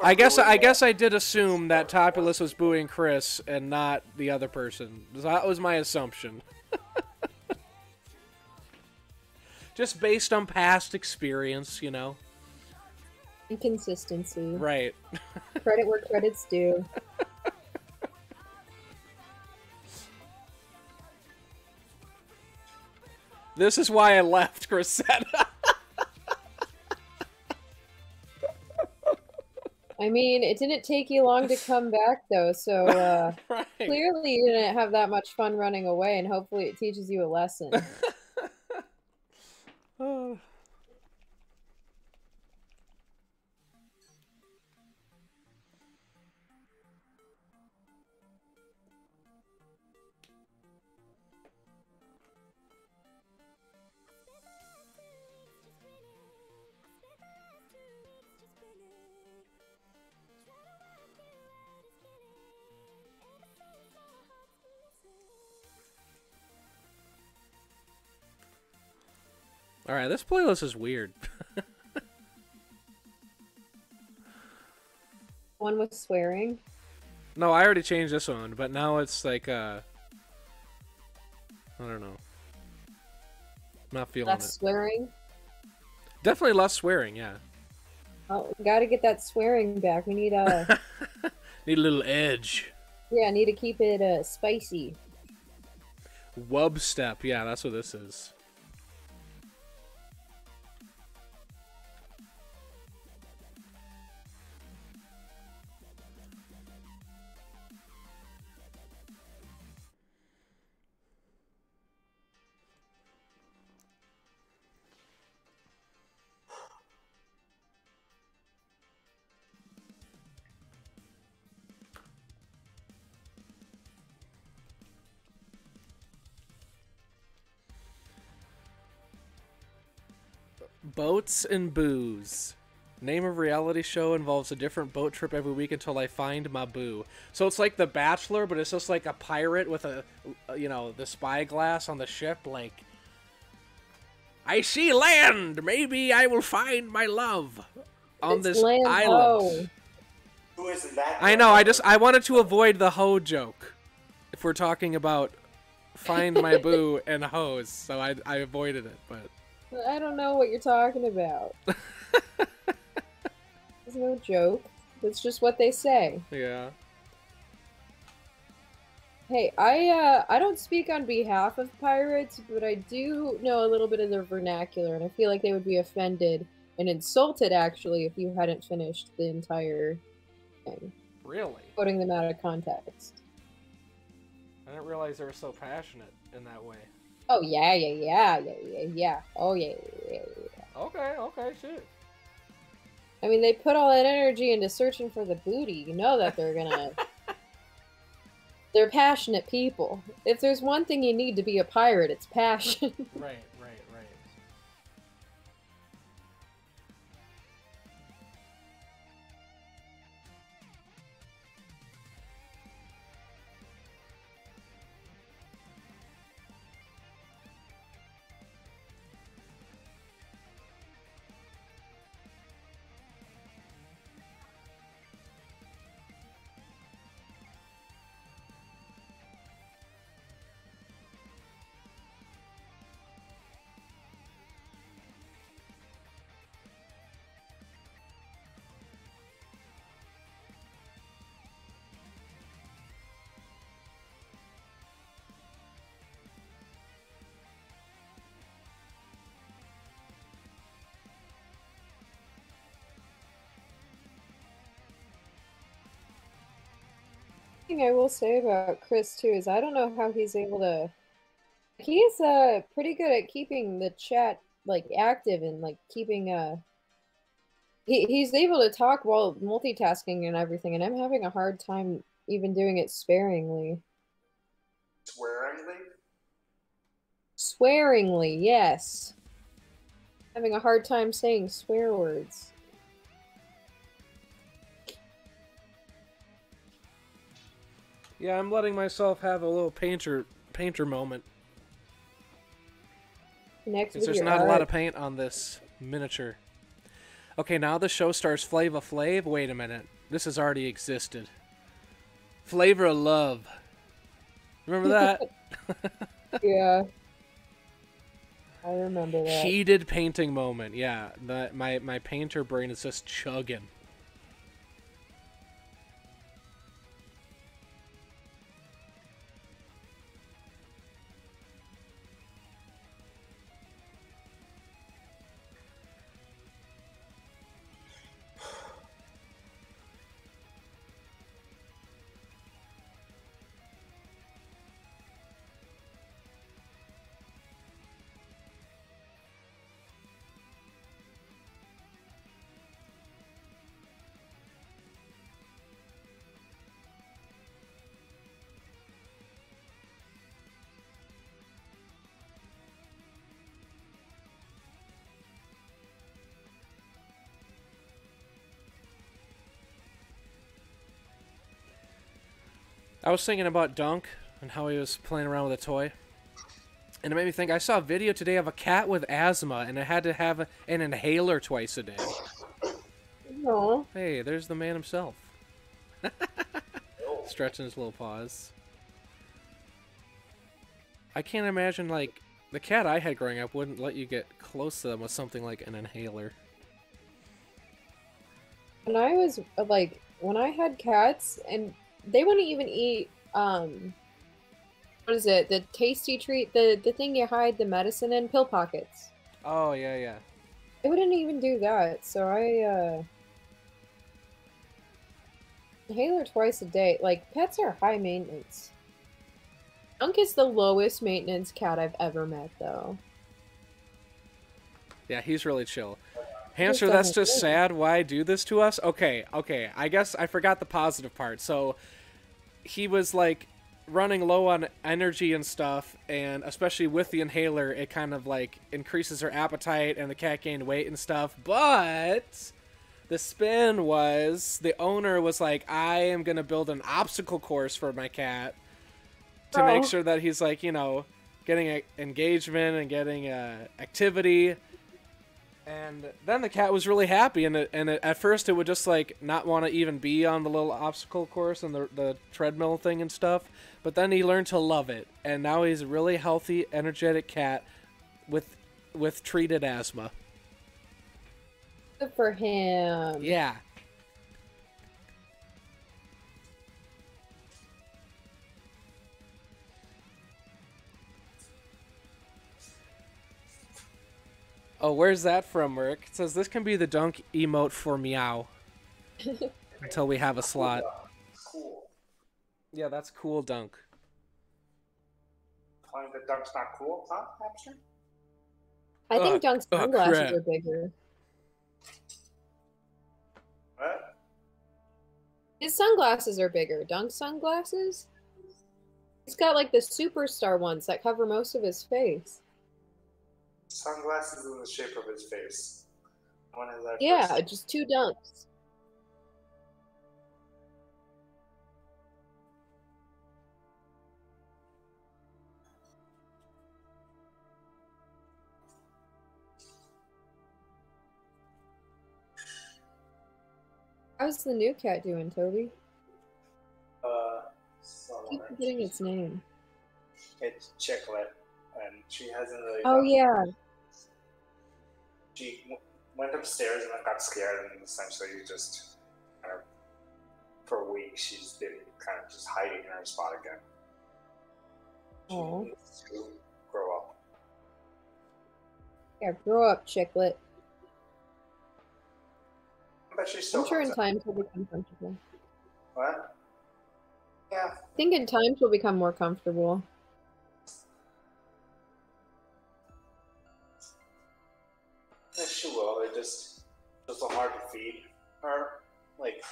S1: I guess I did assume that Topulus was booing Chris and not the other person. That was my assumption. Just based on past experience, you know.
S2: Inconsistency.
S1: Right.
S2: Credit where credit's due.
S1: This is why I left, Chris said.
S2: I mean, it didn't take you long to come back, though, so
S1: right.
S2: Clearly you didn't have that much fun running away, and hopefully it teaches you a lesson.
S1: Alright, this playlist is weird.
S2: One with swearing?
S1: No, I already changed this one, but now it's like, I don't know. Not feeling
S2: Less
S1: it.
S2: swearing?
S1: Definitely less swearing, yeah.
S2: Oh, we gotta get that swearing back. We need a...
S1: Need a little edge.
S2: Yeah, need to keep it spicy.
S1: Wub step, yeah, that's what this is. Boats and booze. Name of reality show involves a different boat trip every week until I find my boo. So it's like The Bachelor, but it's just like a pirate with a, you know, the spyglass on the ship. Like, I see land. Maybe I will find my love on this island.
S2: Ho.
S3: Who is that?
S1: I know. I wanted to avoid the hoe joke. if we're talking about Find My Boo and hose, so I avoided it, but...
S2: I don't know what you're talking about. It's no joke. It's just what they say.
S1: Yeah.
S2: Hey, I don't speak on behalf of pirates, but I do know a little bit of their vernacular, and I feel like they would be offended and insulted, actually, if you hadn't finished the entire thing.
S1: Really?
S2: Putting them out of context.
S1: I didn't realize they were so passionate in that way.
S2: Oh, yeah. Oh, yeah.
S1: Okay, shit.
S2: I mean, they put all that energy into searching for the booty. You know that they're gonna... They're passionate people. If there's one thing you need to be a pirate, it's passion.
S1: Right.
S2: Thing I will say about Chris too is I don't know how he's able to. He's pretty good at keeping the chat like active and like keeping he's able to talk while multitasking and everything, and I'm having a hard time even doing it sparingly.
S3: Swearingly?
S2: Swearingly, yes. Having a hard time saying swear words.
S1: Yeah, I'm letting myself have a little painter moment.
S2: Next,
S1: Because there's not a lot of paint on this miniature. Okay, now the show stars Flava Flav. Wait a minute. This has already existed. Flavor of Love. Remember that?
S2: Yeah. I remember that.
S1: Heated painting moment. Yeah, my painter brain is just chugging. I was thinking about Dunk and how he was playing around with a toy. And it made me think, I saw a video today of a cat with asthma, and it had to have an inhaler twice a day.
S2: No.
S1: Hey, there's the man himself. Stretching his little paws. I can't imagine, like, the cat I had growing up wouldn't let you get close to them with something like an inhaler.
S2: When I was, like, when I had cats, and they wouldn't even eat, what is it? The tasty treat? The thing you hide the medicine in? Pill pockets.
S1: Oh, yeah.
S2: They wouldn't even do that, so I, inhaler twice a day. Like, pets are high maintenance. Dunk is the lowest maintenance cat I've ever met, though.
S1: Yeah, he's really chill. Hamster, that's just sad. Why do this to us? Okay. I guess I forgot the positive part. So, he was, like, running low on energy and stuff, and especially with the inhaler, it kind of, like, increases her appetite, and the cat gained weight and stuff. But the spin was, the owner was like, I am going to build an obstacle course for my cat to make sure that he's, like, you know, getting engagement and getting activity. And then the cat was really happy, and at first it would just like not want to even be on the little obstacle course and the treadmill thing and stuff. But then he learned to love it, and now he's a really healthy, energetic cat with treated asthma.
S2: Good for him.
S1: Yeah. Oh, where's that from, Rick? It says this can be the dunk emote for meow. Until we have a slot.
S3: Cool.
S1: Yeah, that's cool, dunk.
S3: Telling that dunk's not cool, huh, Hamster?
S2: I think Dunk's sunglasses
S1: crap.
S2: are bigger.
S3: What?
S2: His sunglasses are bigger. Dunk's sunglasses? He's got like the superstar ones that cover most of his face.
S3: Sunglasses in the shape of his face. When is that?
S2: Yeah,
S3: first?
S2: just 2 Dunks. How's the new cat doing, Toby? Keep forgetting its name.
S3: It's Chicklet, and she hasn't really.
S2: Oh yeah.
S3: She went upstairs and then got scared, and essentially just kind of for a week she's been kind of just hiding in her spot again. She
S2: Oh.
S3: needs to grow up.
S2: Yeah, grow up, Chicklet.
S3: But she's still.
S2: I'm sure in time she'll become comfortable.
S3: What? Yeah.
S2: I think in time she'll become more comfortable.
S3: Yeah, she will. It's so hard to feed her, like,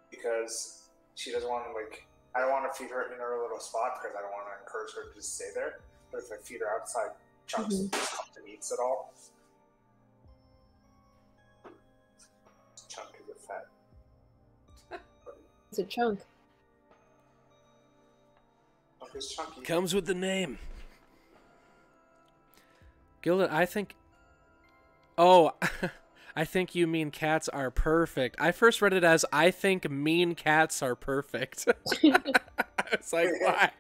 S3: because she doesn't want to, like, I don't want to feed her in her little spot because I don't want to encourage her to just stay there. But if I feed her outside, Chunks just comes and eats it all. Chunk is a fat.
S2: It's a chunk.
S3: Chunk is chunky.
S1: Comes with the name. Gilda, I think... Oh, I think you mean cats are perfect. I first read it as I think mean cats are perfect. It's like, why?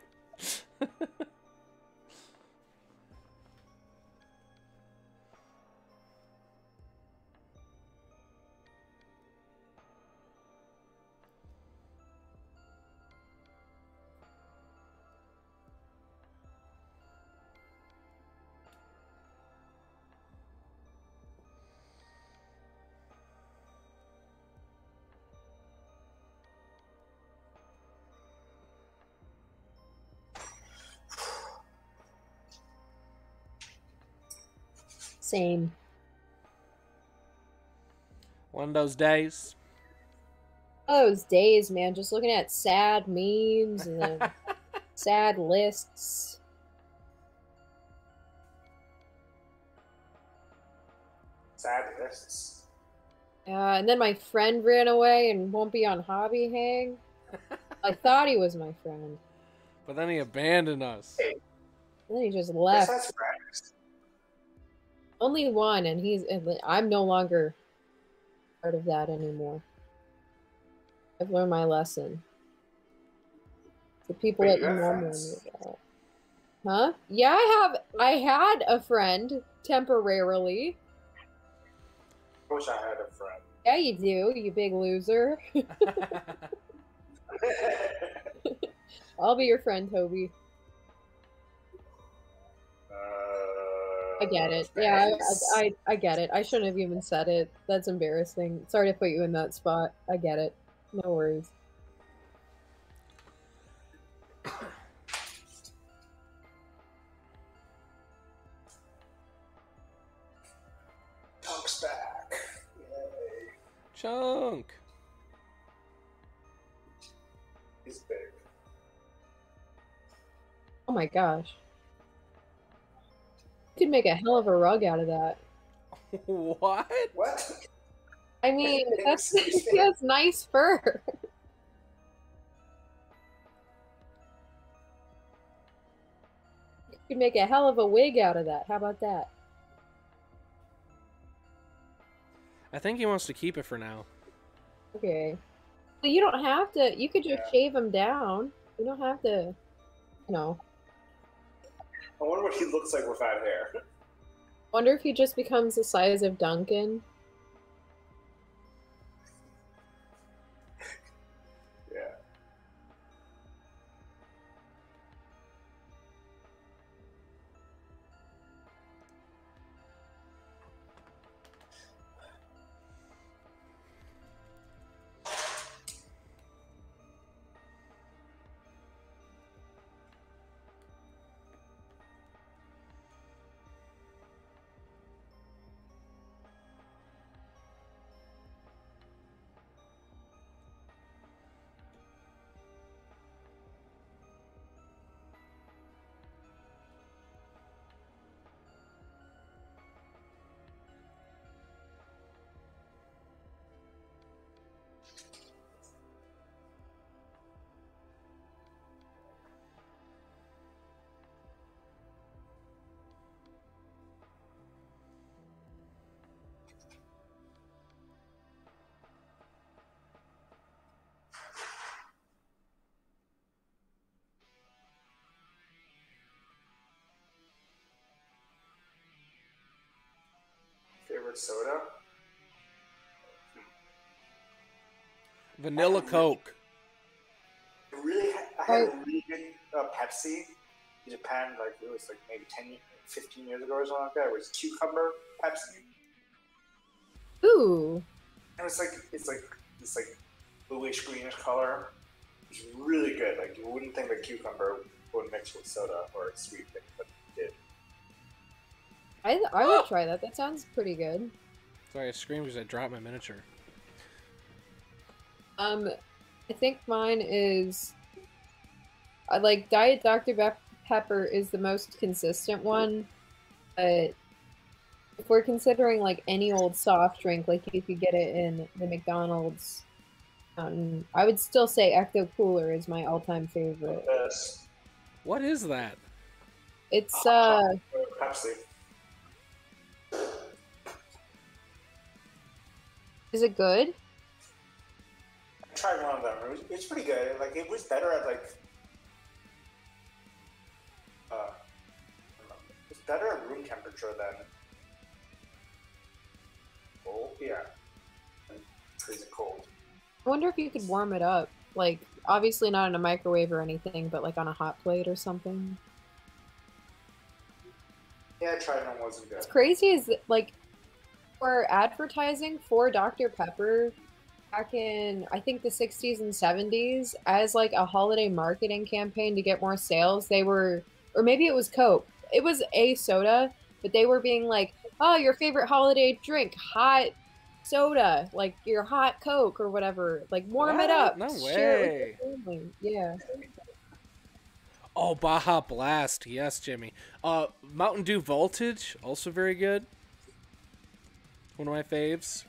S2: Same.
S1: One of those days.
S2: Those days, man, just looking at sad memes and then sad lists.
S3: Sad lists.
S2: And then my friend ran away and won't be on Hobby Hang. I thought he was my friend.
S1: But then he abandoned us.
S2: And then he just
S3: Chris
S2: left.
S3: has friends.
S2: Only one, and I'm no longer part of that anymore. I've learned my lesson. The people
S3: Wait,
S2: that
S3: you
S2: you
S3: have
S2: normally
S3: friends?
S2: knew about. Huh? Yeah, I had a friend temporarily.
S3: I wish I had a friend.
S2: Yeah, you do, you big loser. I'll be your friend, Toby. I get it. Yeah, I get it. I shouldn't have even said it. That's embarrassing. Sorry to put you in that spot. I get it. No worries.
S3: Chunk's back. Yay.
S1: Chunk.
S3: He's big.
S2: Oh my gosh. You could make a hell of a rug out of that.
S1: What?
S3: What?
S2: I mean, he has nice fur. You could make a hell of a wig out of that. How about that?
S1: I think he wants to keep it for now.
S2: Okay. Well, you don't have to. You could just shave him down. You don't have to, you know.
S3: I wonder what he looks like without hair.
S2: Wonder if he just becomes the size of Duncan.
S3: Yeah. Favorite soda?
S1: Vanilla Coke.
S3: I had a really good Pepsi in Japan, like it was like maybe 15 years ago or something like that. It was cucumber Pepsi.
S2: Ooh.
S3: And it's like this like bluish greenish color. It's really good. Like you wouldn't think that cucumber would mix with soda or a sweet thing, but it did.
S2: I would try that. That sounds pretty good.
S1: Sorry, I screamed because I dropped my miniature.
S2: I think mine is. I like Diet Dr. Pepper is the most consistent one, but if we're considering like any old soft drink, like you could get it in the McDonald's fountain, I would still say Ecto Cooler is my all-time favorite.
S3: Yes.
S1: What is that?
S2: It's
S3: Pepsi.
S2: Is it good?
S3: I tried one of them. It was pretty good. Like it was better at like. It's better at room temperature than. Cold, yeah. And freezing cold.
S2: I wonder if you could warm it up. Like, obviously not in a microwave or anything, but like on a hot plate or something.
S3: Yeah, I tried one, wasn't good.
S2: What's crazy is that, like, for advertising for Dr. Pepper back in, I think, the 60s and 70s, as like a holiday marketing campaign to get more sales, they were, or maybe it was Coke. It was a soda, but they were being like, oh, your favorite holiday drink, hot soda, like your hot Coke or whatever. Like, warm it up.
S1: No
S2: Share it
S1: way.
S2: with your family. Yeah.
S1: Oh, Baja Blast. Yes, Jimmy. Mountain Dew Voltage, also very good. One of my faves.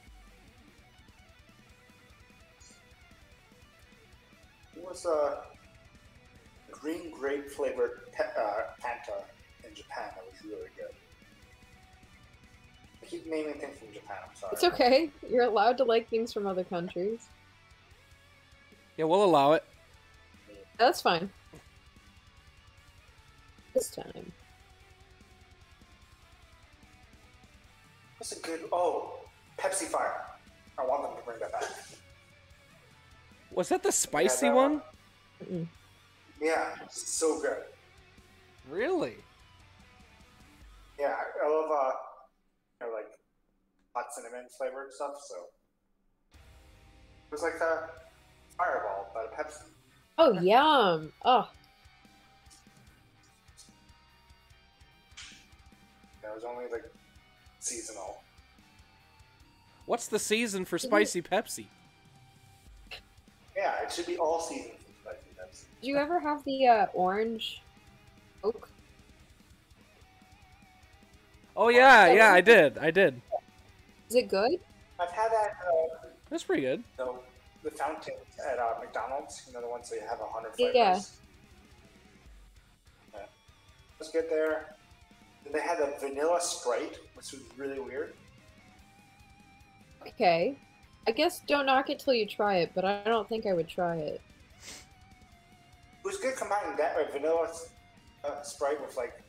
S3: It was green grape flavored Fanta in Japan that was really good. I keep naming things from Japan, I'm sorry.
S2: It's okay. You're allowed to like things from other countries.
S1: Yeah, we'll allow it.
S2: That's fine. This time.
S3: What's a good... Oh, Pepsi Fire. I want them to bring that back.
S1: Was that the spicy
S3: that
S1: one?
S2: Mm-mm.
S3: Yeah, so good.
S1: Really?
S3: Yeah, I love like hot cinnamon flavored stuff. So it was like a Fireball, but a Pepsi.
S2: Oh, yum! Oh,
S3: It was only like seasonal.
S1: What's the season for spicy Pepsi?
S3: Yeah, it should be all season for spicy Pepsi.
S2: did you ever have the orange Coke?
S1: Oh yeah, I did.
S2: Is it good?
S3: I've had that.
S1: That's pretty good.
S3: The fountain at McDonald's. You know, the ones that you have 100 flavors.
S2: Yeah.
S3: Yeah. It was good there. Then they had a vanilla Sprite, which was really weird.
S2: Okay. I guess don't knock it till you try it, but I don't think I would try it.
S3: It was good combining that with vanilla Sprite with like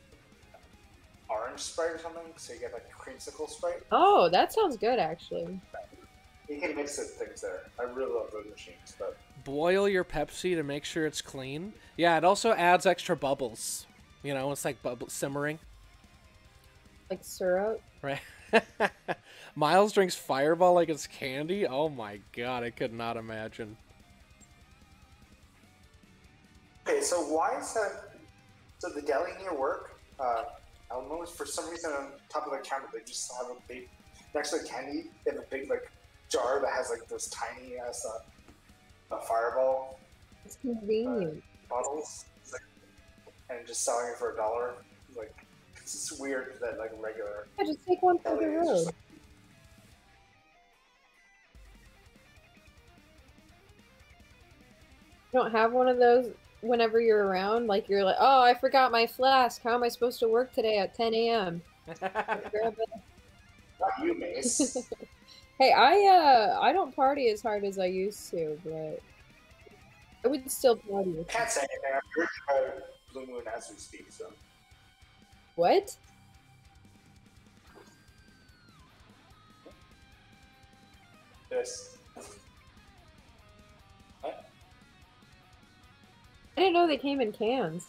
S3: orange Sprite or something, so you get like creamsicle Sprite.
S2: Oh, that sounds good actually.
S3: You can mix it things there. I really love those machines, but
S1: Boil your Pepsi to make sure it's clean. Yeah, it also adds extra bubbles. You know, it's like bubble simmering.
S2: Like syrup.
S1: Right. Miles drinks Fireball like it's candy. Oh my god, I could not imagine.
S3: okay, so why is that? So the deli near work, Elmo's, for some reason on top of the counter they just have a big, next to the candy, they have a big like jar that has like those tiny ass Fireball
S2: It's convenient.
S3: bottles, like, and just selling it for $1. Like, it's just weird that like regular
S2: Yeah, just take one for the
S3: deli is just
S2: road.
S3: like,
S2: You don't have one of those whenever you're around? Like you're like, oh, I forgot my flask. How am I supposed to work today at 10 a.m.? Grab it.
S3: not you, Mace.
S2: Hey, I don't party as hard as I used to, but I would still party.
S3: I can't say anything. I'm drinking Blue Moon as we speak, so.
S2: What?
S3: This. What?
S2: I didn't know they came in cans.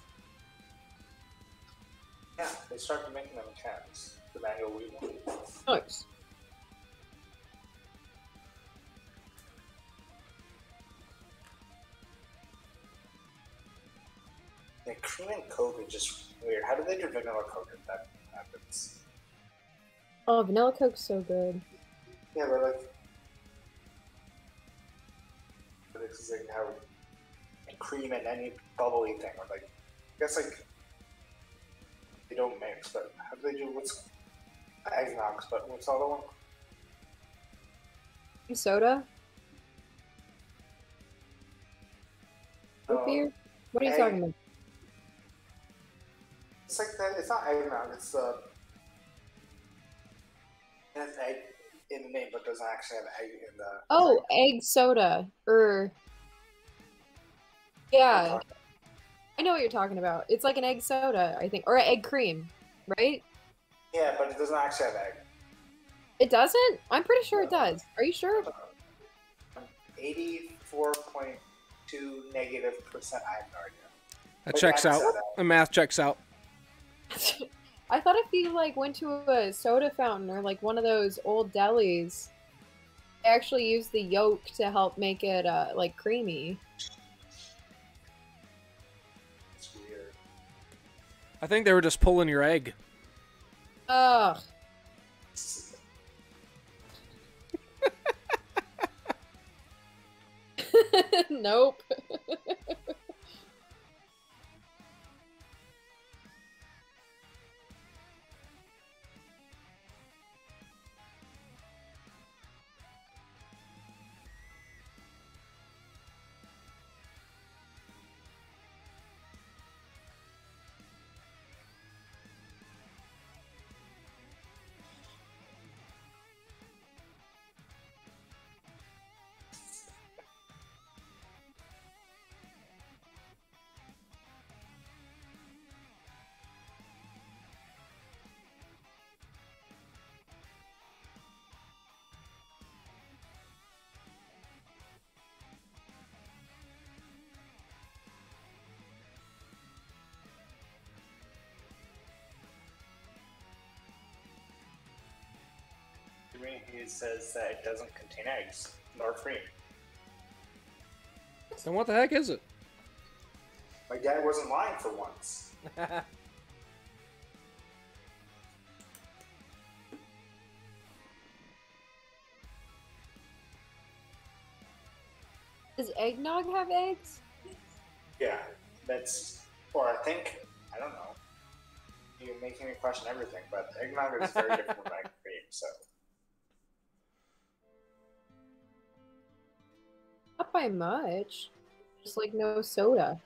S3: Yeah, they started making them in cans. The mango wheat one.
S2: Nice.
S3: Yeah, cream and Coke is just weird. How do they do vanilla Coke if that happens?
S2: Oh, vanilla Coke's so good.
S3: Yeah, but like, this is like how cream and any bubbly thing, or like, I guess like they don't mix, but how do they do what's eggnogs? But what's the other one?
S2: Soda? Root
S3: Oh,
S2: beer? What are you
S3: egg.
S2: talking about?
S3: It's like that. It's not eggnog. It's it has egg in the name, but doesn't actually have egg in the.
S2: Oh, egg soda. Yeah, I know what you're talking about. It's like an egg soda, I think, or egg cream, right?
S3: Yeah, but it doesn't actually have egg.
S2: It doesn't? I'm pretty sure it does. Are you sure?
S3: 84.2% negative. I have no idea.
S1: That
S3: But
S1: checks
S3: yeah,
S1: out.
S3: soda.
S1: The math checks out.
S2: I thought if you like went to a soda fountain or like one of those old delis, they actually use the yolk to help make it like creamy.
S3: It's weird.
S1: I think they were just pulling your egg.
S2: Ugh. Nope.
S3: He says that it doesn't contain eggs nor cream.
S1: Then what the heck is it?
S3: My dad wasn't lying for once.
S2: Does eggnog have eggs?
S3: Yeah, that's, or I think, I don't know. You're making me question everything, but eggnog is very different from egg cream, so.
S2: Not by much. Just like no soda.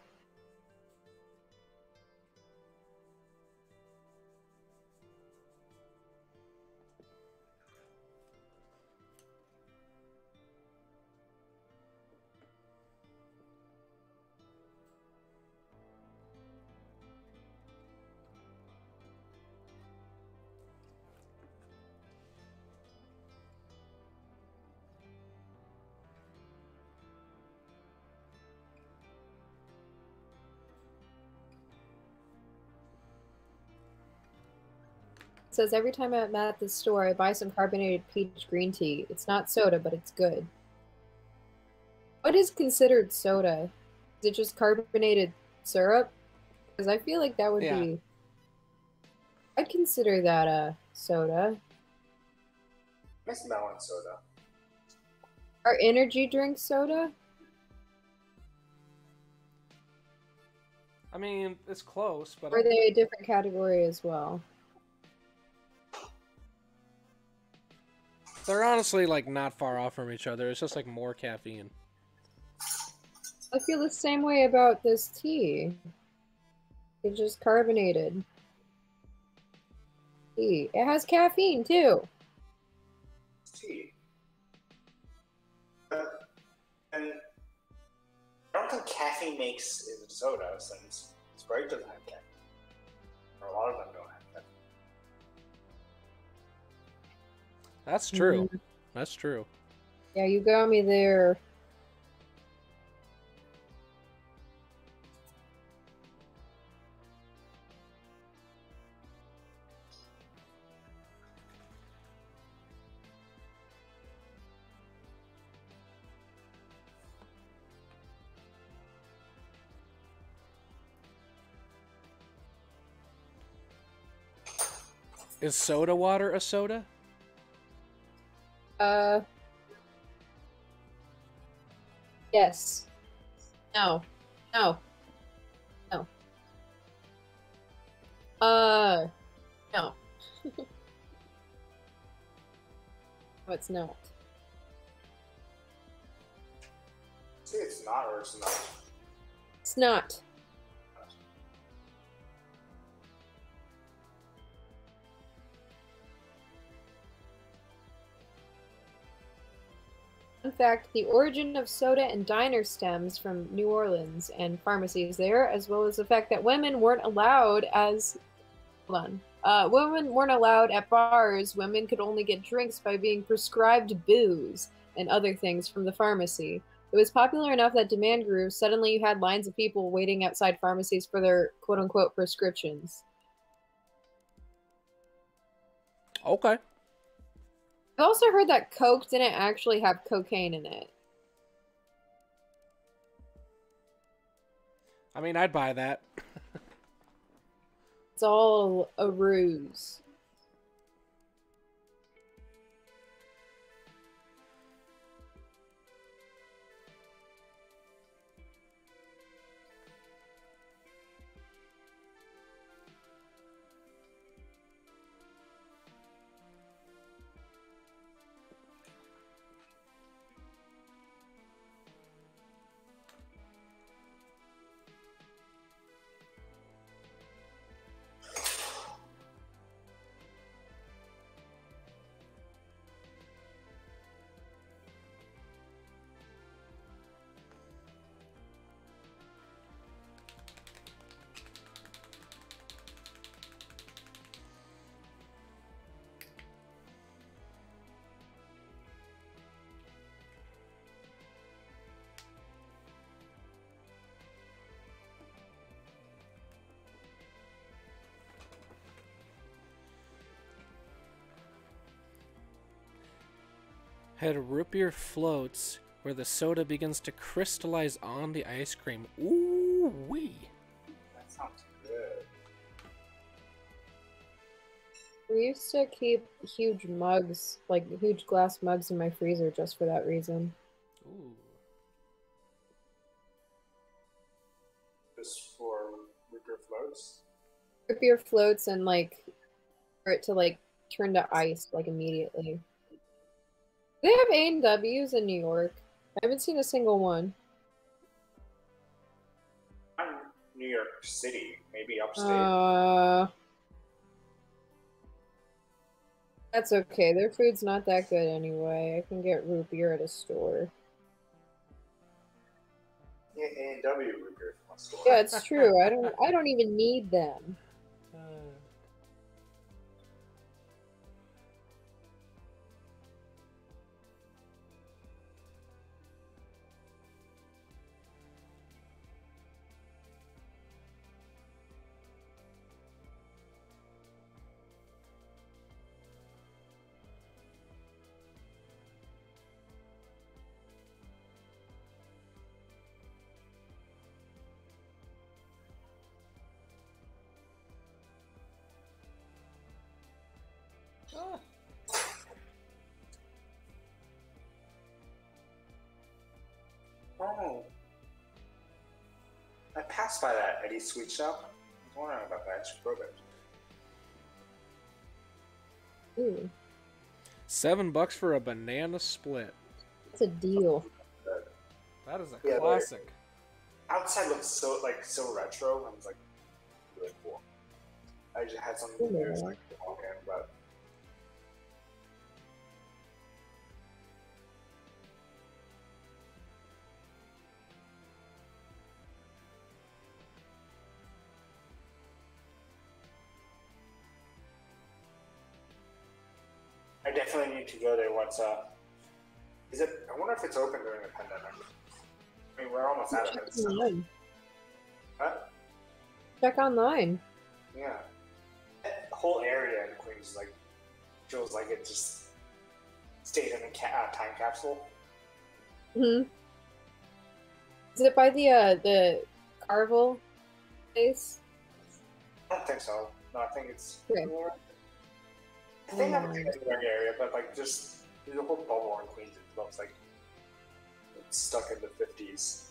S2: says, every time I'm at the store, I buy some carbonated peach green tea. It's not soda, but it's good. What is considered soda? Is it just carbonated syrup? Because I feel like that would be... I'd consider that a soda.
S3: Miss melon soda.
S2: Are energy drinks soda?
S1: I mean, it's close, but...
S2: Or are they a different category as well?
S1: They're honestly, like, not far off from each other. It's just, like, more caffeine.
S2: I feel the same way about this tea. It's just carbonated tea. It has caffeine, too.
S3: Tea. And I don't think caffeine makes it a soda, since Sprite doesn't have caffeine. Or a lot of them don't have caffeine.
S1: That's true. That's true.
S2: Yeah, you got me there.
S1: Is soda water a soda?
S2: Yes. No. No. No. No. No, it's not.
S3: Say it's not or it's not.
S2: It's not. In fact, the origin of soda and diner stems from New Orleans and pharmacies there, as well as the fact that women weren't allowed women weren't allowed at bars. Women could only get drinks by being prescribed booze and other things from the pharmacy. It was popular enough that demand grew. Suddenly you had lines of people waiting outside pharmacies for their quote-unquote prescriptions.
S1: Okay.
S2: I've also heard that Coke didn't actually have cocaine in it.
S1: I mean, I'd buy that.
S2: It's all a ruse.
S1: Had root beer floats where the soda begins to crystallize on the ice cream. Ooh wee.
S3: That sounds good.
S2: We used to keep huge mugs, like huge glass mugs in my freezer just for that reason.
S1: Ooh.
S3: Just for root beer floats?
S2: Root beer floats and like for it to like turn to ice like immediately. They have A&Ws in New York. I haven't seen a single one.
S3: I'm New York City, maybe upstate.
S2: That's okay. Their food's not that good anyway. I can get root beer at a store.
S3: Yeah, A&W root beer from a store.
S2: Yeah, it's true. I don't even need them.
S1: Ah.
S3: Oh. I passed by that Eddie Sweet Shop. I was wondering about that. I should probe it.
S2: Ooh,
S1: $7 for a banana split.
S2: it's a deal.
S1: That is a
S3: Yeah,
S1: classic.
S3: Outside looks so retro, and it's like really cool. I just had something there so I could walk in, but I definitely need to go there once. Is it? I wonder if it's open during the pandemic. I mean, we're almost out of it. So.
S2: Online.
S3: Huh?
S2: Check online.
S3: Yeah. That whole area in Queens like feels like it just stayed in a time capsule.
S2: Hmm. Is it by the Carvel place?
S3: I don't think so. No, I think it's.
S2: Okay.
S3: I think I'm in the right area, but like just there's a whole bubble in Queens. It looks like it's stuck in the 50s.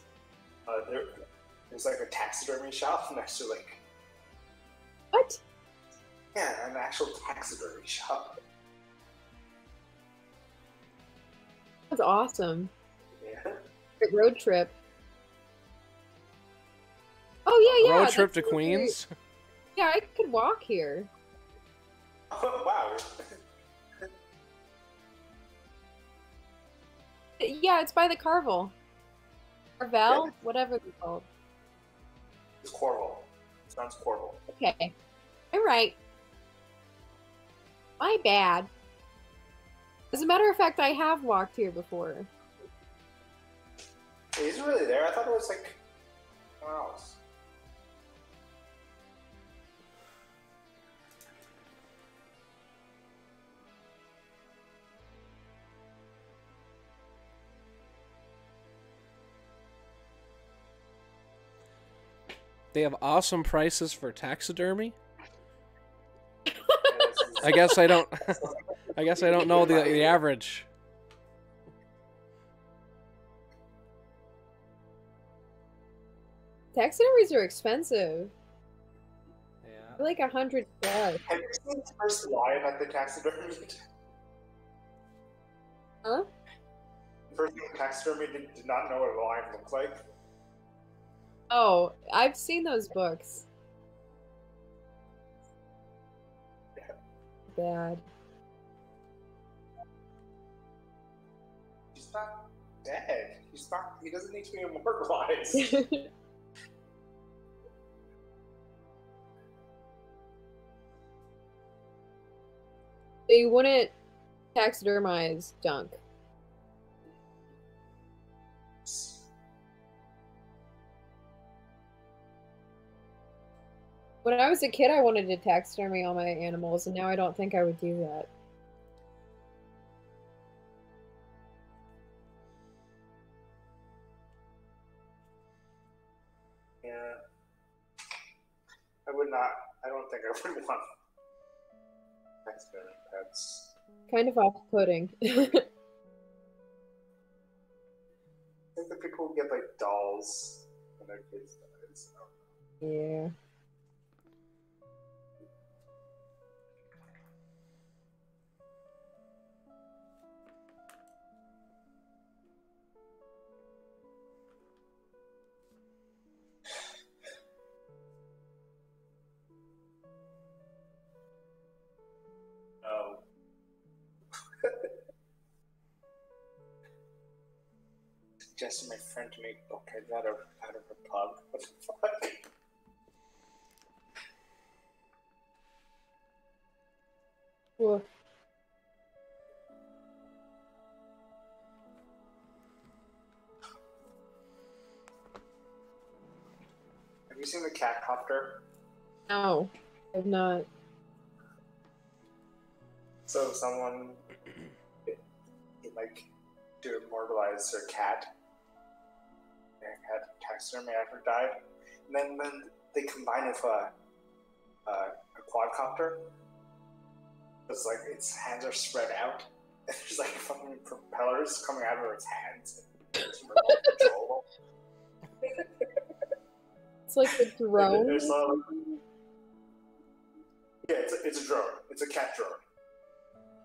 S3: There's like a taxidermy shop next to like
S2: What?
S3: an actual taxidermy shop.
S2: That's awesome.
S3: Yeah.
S2: Great road trip. Oh yeah, yeah.
S1: Road trip to
S2: that's really
S1: Queens.
S2: great. Yeah, I could walk here.
S3: Oh wow.
S2: Yeah, it's by the Carvel. Carvel,
S3: Yeah.
S2: whatever it's called.
S3: It's Corval. Sounds Corval.
S2: Okay. All right. My bad. As a matter of fact, I have walked here before.
S3: Is it really there? I thought it was like somewhere else.
S1: They have awesome prices for taxidermy.
S3: Yeah,
S1: I guess I don't. I guess I don't know the average.
S2: Taxidermies are expensive.
S1: Yeah.
S2: They're like $100.
S3: Have you seen the first live at the taxidermy?
S2: Huh?
S3: The person in the taxidermy did not know what a lion looked like.
S2: Oh, I've seen those books.
S3: Yeah.
S2: Bad.
S3: He's not dead. He's not. He doesn't need to be immortalized.
S2: They wouldn't taxidermize junk. When I was a kid, I wanted to taxidermy all my animals, and now I don't think I would do that.
S3: Yeah. I would not. I don't think I would want taxidermy pets.
S2: Kind of off-putting.
S3: I think the people who get like dolls when their kids dies.
S2: Yeah.
S3: Oh. Suggested my friend to make bookheads out of a pug. What the fuck?
S2: Well,
S3: Have you seen the cat copter?
S2: no, I've not.
S3: So someone like to immortalize their cat. Their cat taxidermy after it died, and then they combine it with a quadcopter. It's like its hands are spread out. And there's like fucking propellers coming out of its hands. It's remote control.
S2: It's like a drone.
S3: Yeah, it's a drone. It's a cat drone.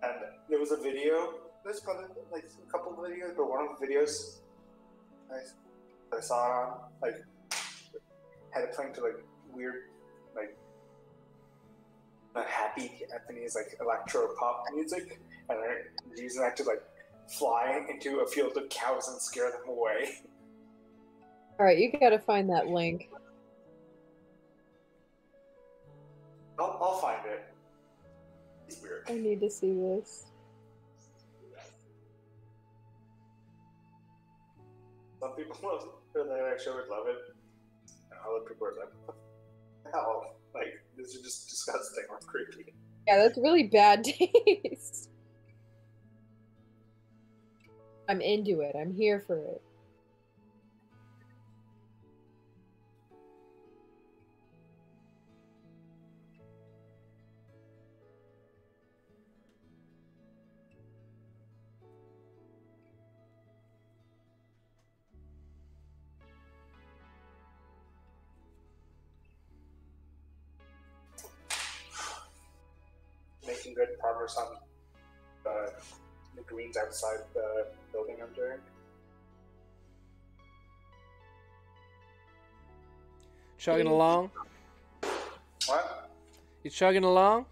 S3: And there was a video. There's probably like a couple of videos, but one of the videos I saw it on, like, had it playing to like weird, like, not happy Japanese like electro pop music, and they're using that to like fly into a field of cows and scare them away.
S2: All right, you gotta find that link.
S3: I'll find it. It's weird.
S2: I need to see this.
S3: Some people actually would love it, and other people are like, what the hell? Like, this is just disgusting or creepy.
S2: Yeah, that's really bad taste. I'm into it. I'm here for it.
S3: Making good progress on the greens outside the building I'm doing.
S1: Chugging along?
S3: What?
S1: You chugging along?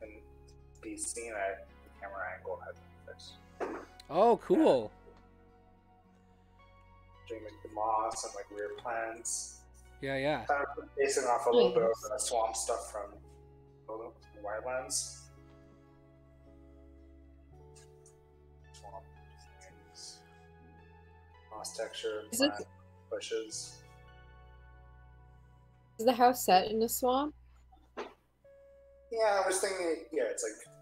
S3: And be seen at the camera angle has been fixed.
S1: Oh, cool.
S3: Doing like the moss and like weird plants.
S1: Yeah.
S3: Kind of basing off a little bit of the swamp stuff from Wildlands. Swamp things. Moss texture, plant, bushes.
S2: Is the house set in a swamp?
S3: Yeah, I was thinking, yeah, it's like,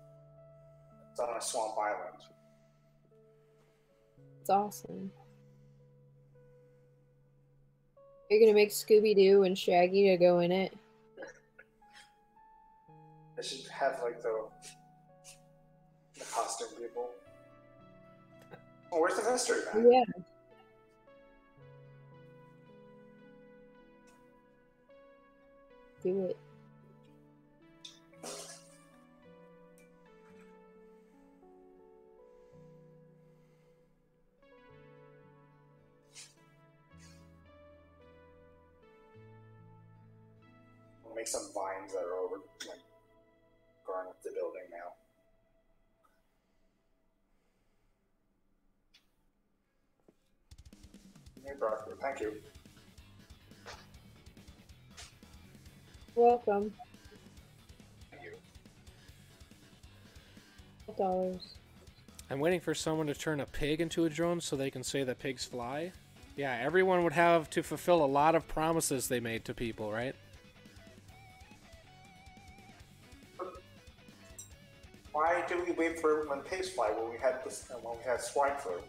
S3: it's on a swamp island.
S2: It's awesome. You're gonna make Scooby-Doo and Shaggy to go in it?
S3: I should have like the costume people. Oh, where's the mystery man?
S2: Yeah. Do it.
S3: I'll make some vines that are over, like, growing up the building now. Hey, broccoli, thank you.
S2: Welcome.
S3: Thank you.
S2: $12.
S1: I'm waiting for someone to turn a pig into a drone so they can say that pigs fly. Yeah, everyone would have to fulfill a lot of promises they made to people, right?
S3: Why do we wait for when pigs fly when we had this and when we had swine flu?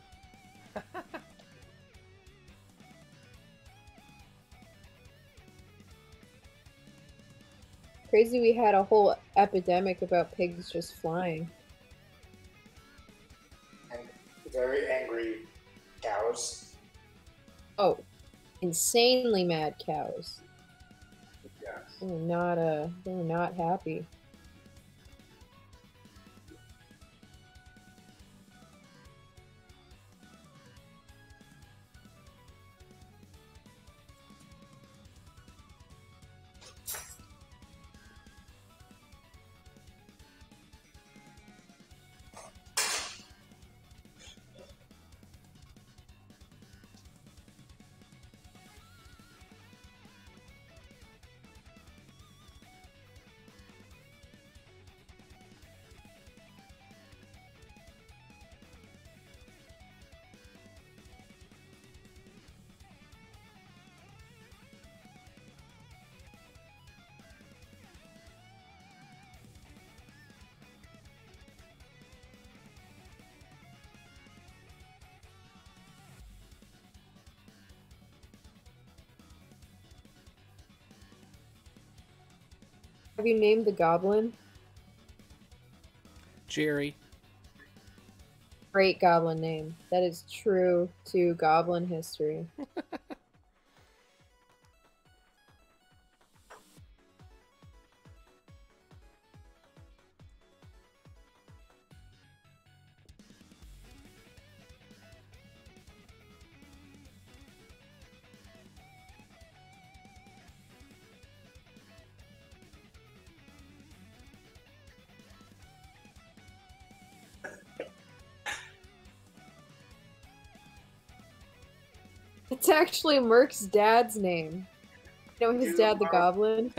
S2: Crazy we had a whole epidemic about pigs just flying.
S3: And very angry cows.
S2: Oh, insanely mad cows.
S3: Yeah.
S2: They were not happy. Have you named the goblin?
S1: Jerry.
S2: Great goblin name. That is true to goblin history. It's actually Merc's dad's name. You know his dad, the goblin?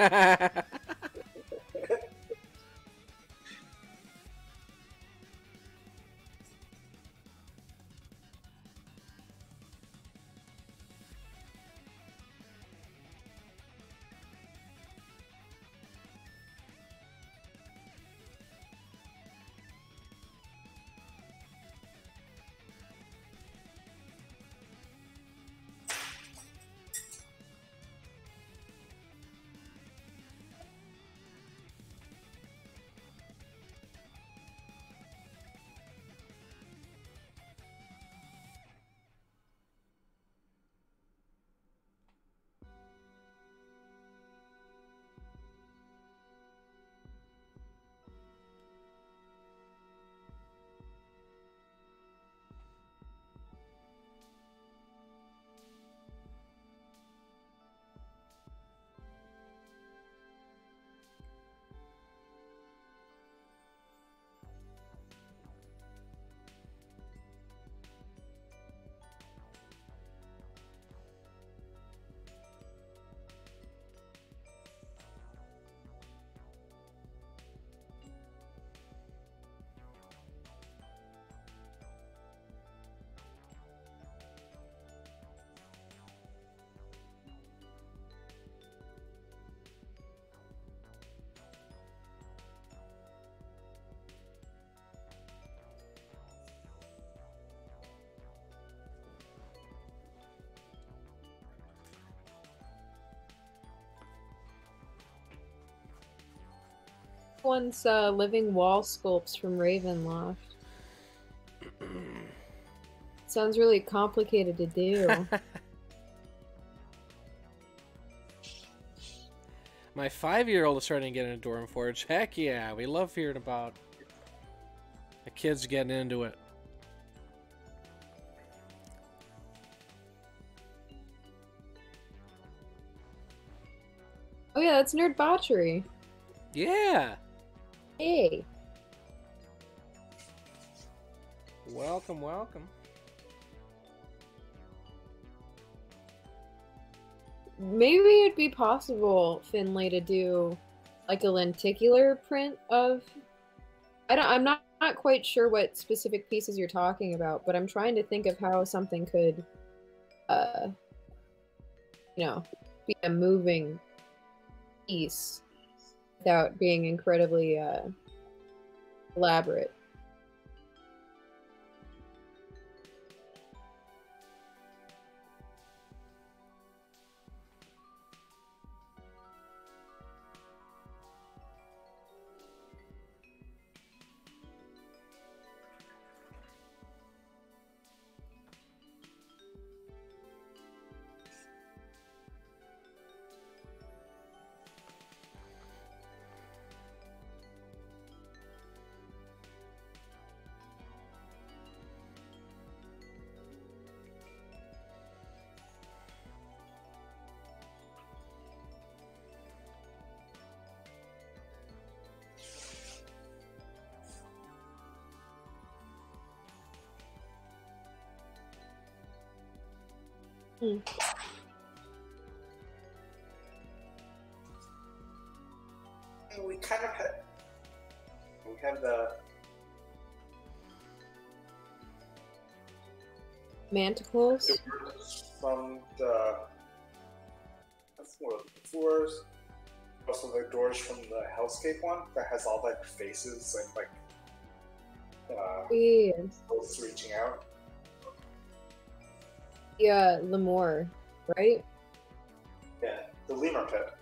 S2: One's living wall sculpts from Ravenloft. Sounds really complicated to do.
S1: My 5-year-old is starting to get into Stormforge. Heck yeah, we love hearing about the kids getting into it.
S2: Oh yeah, that's Nerd Botchery.
S1: Yeah.
S2: Hey.
S1: Welcome, welcome.
S2: Maybe it'd be possible, Finlay, to do like a lenticular print of. I'm not quite sure what specific pieces you're talking about, but I'm trying to think of how something could, you know, be a moving piece without being incredibly elaborate. Hmm.
S3: We kind of had. We have the
S2: Manticles?
S3: from the floors. Also, the doors from the Hellscape one that has all like faces and like
S2: Yes.
S3: both reaching out.
S2: Yeah, Lemore, right?
S3: Yeah, the lemur pit.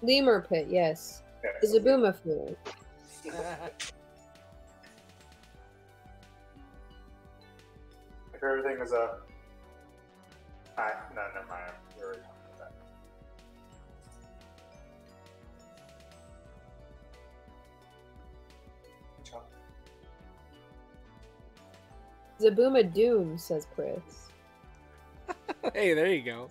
S2: Lemur pit, yes.
S3: Yeah,
S2: The Zabooma food.
S3: If everything is a... no, never mind. We already talked about that.
S2: Zabooma Doom, says Chris.
S1: Hey, there you go.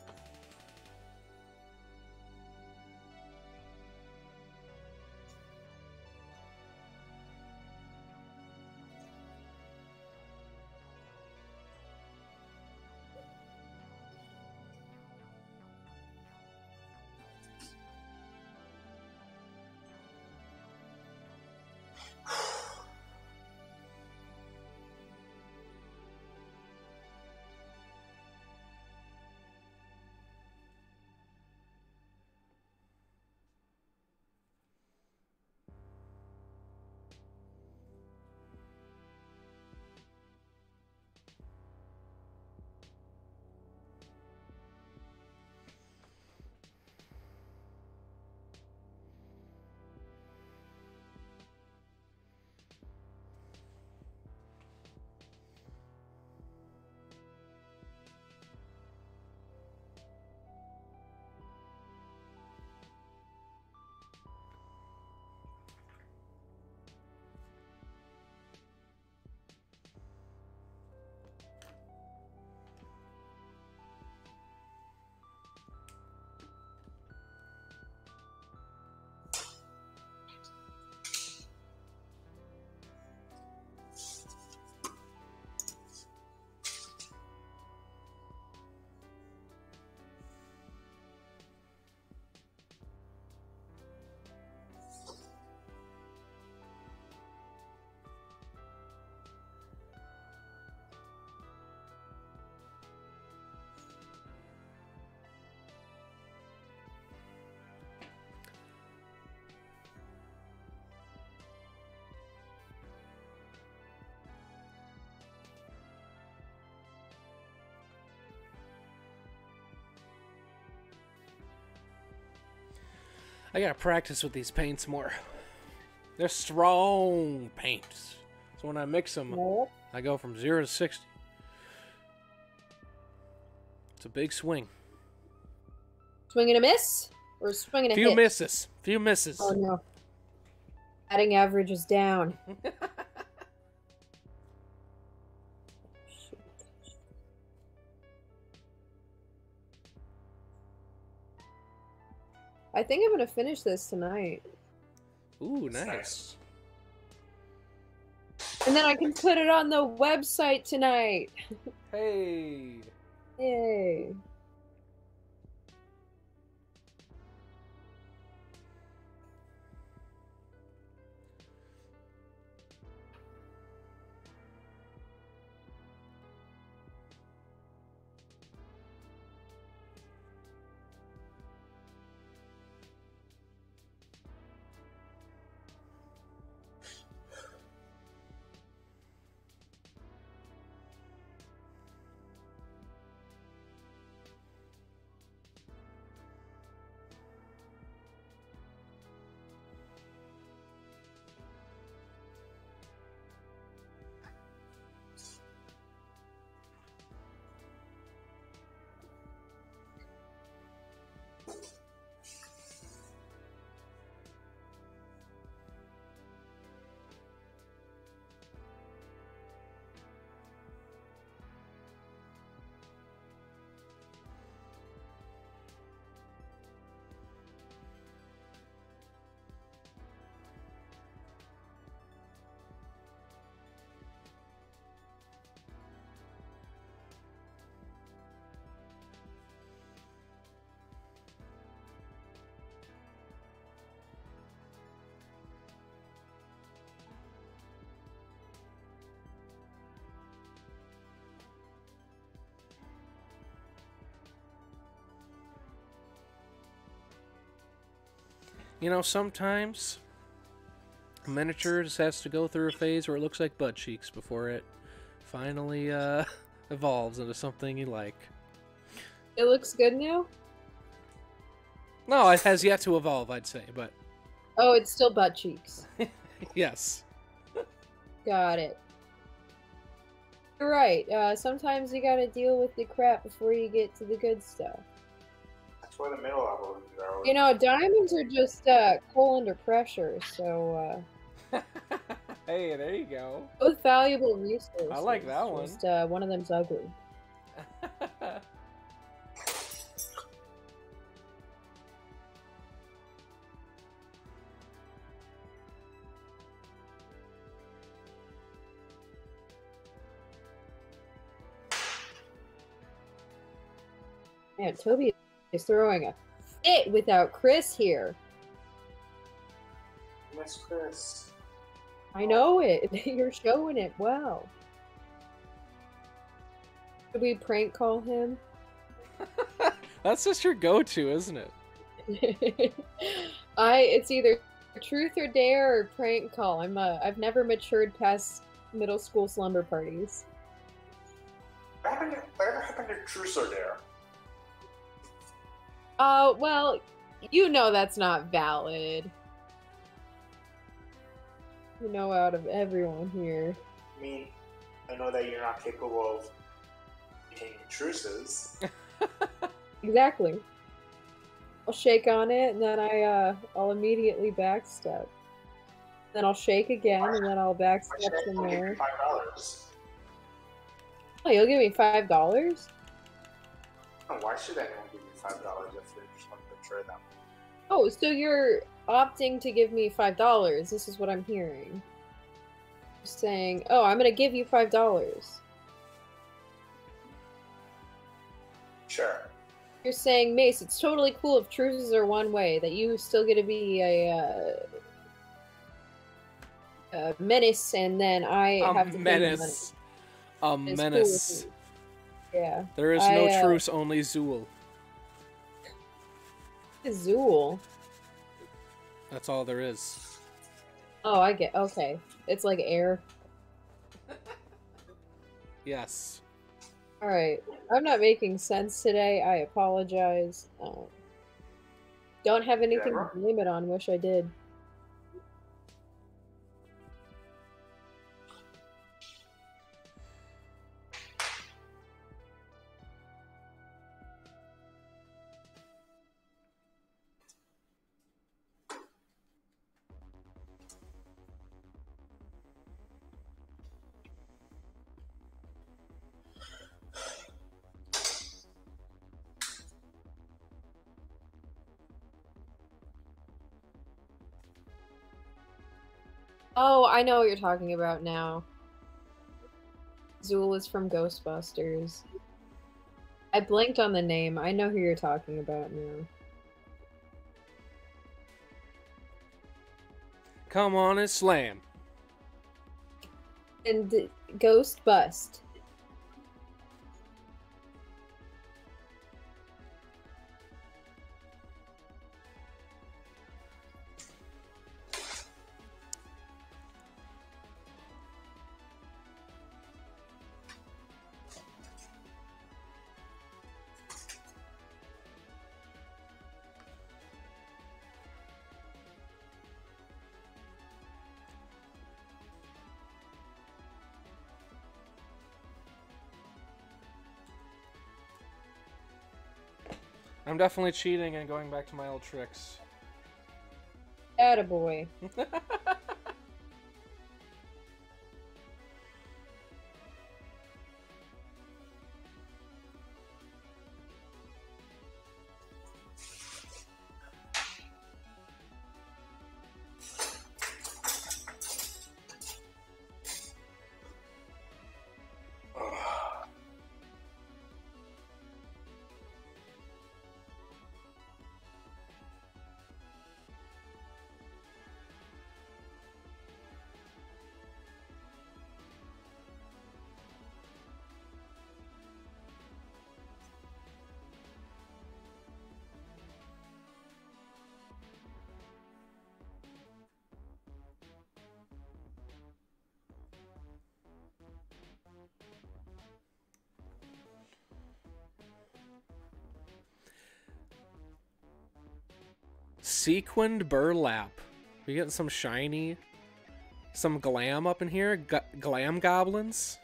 S1: I gotta practice with these paints more. They're strong paints. So when I mix them, I go from 0 to 60. It's a big swing.
S2: Swing and a miss? Or swing and a hit?
S1: Few misses. Few misses.
S2: Oh no. Batting average is down. I think I'm gonna finish this tonight.
S1: Ooh, nice.
S2: And then I can put it on the website tonight.
S1: Hey.
S2: Yay.
S1: You know, sometimes a miniature just has to go through a phase where it looks like butt cheeks before it finally evolves into something you like.
S2: It looks good now?
S1: No, it has yet to evolve, I'd say, but
S2: Oh, it's still butt cheeks.
S1: yes.
S2: Got it. You're right. Sometimes you gotta deal with the crap before you get to the good stuff.
S3: That's why the middle level are.
S2: You know, diamonds are just coal under pressure, so
S1: Hey, there you go.
S2: both valuable resources.
S1: I like that one.
S2: Just one of them's ugly. Man, Toby is throwing a fit without Chris here.
S3: Miss Chris.
S2: I know it. You're showing it well. Should we prank call him?
S1: That's just your go-to, isn't it?
S2: It's either truth or dare or prank call. I've never matured past middle school slumber parties.
S3: Whatever happened to Truth or Dare?
S2: Well, you know that's not valid. You know, out of everyone here.
S3: I mean, I know that you're not capable of maintaining truces.
S2: Exactly. I'll shake on it, and then I'll immediately backstep. Then I'll shake again, and then I'll backstep some more.
S3: $5.
S2: Oh, you'll give me $5?
S3: Oh, why should anyone give you $5 if they just want to betray them?
S2: Oh, so you're opting to give me $5. This is what I'm hearing. You're saying, oh, I'm gonna give you $5.
S3: Sure.
S2: You're saying, Mace, it's totally cool if truces are one way, that you still get to be a menace, and then I have to
S1: menace. A
S2: It's
S1: menace.
S2: cool. Yeah.
S1: There is no truce, only Zool.
S2: Zool.
S1: That's all there is.
S2: Oh, I get. Okay, it's like air.
S1: Yes.
S2: All right, I'm not making sense today. I apologize. Don't have anything to blame it on. Wish I did. Oh, I know what you're talking about now. Zool is from Ghostbusters. I blinked on the name. I know who you're talking about now.
S1: Come on and slam.
S2: And Ghost Bust.
S1: I'm definitely cheating and going back to my old tricks.
S2: Attaboy.
S1: Sequined burlap. We getting some shiny, some glam up in here. Glam goblins.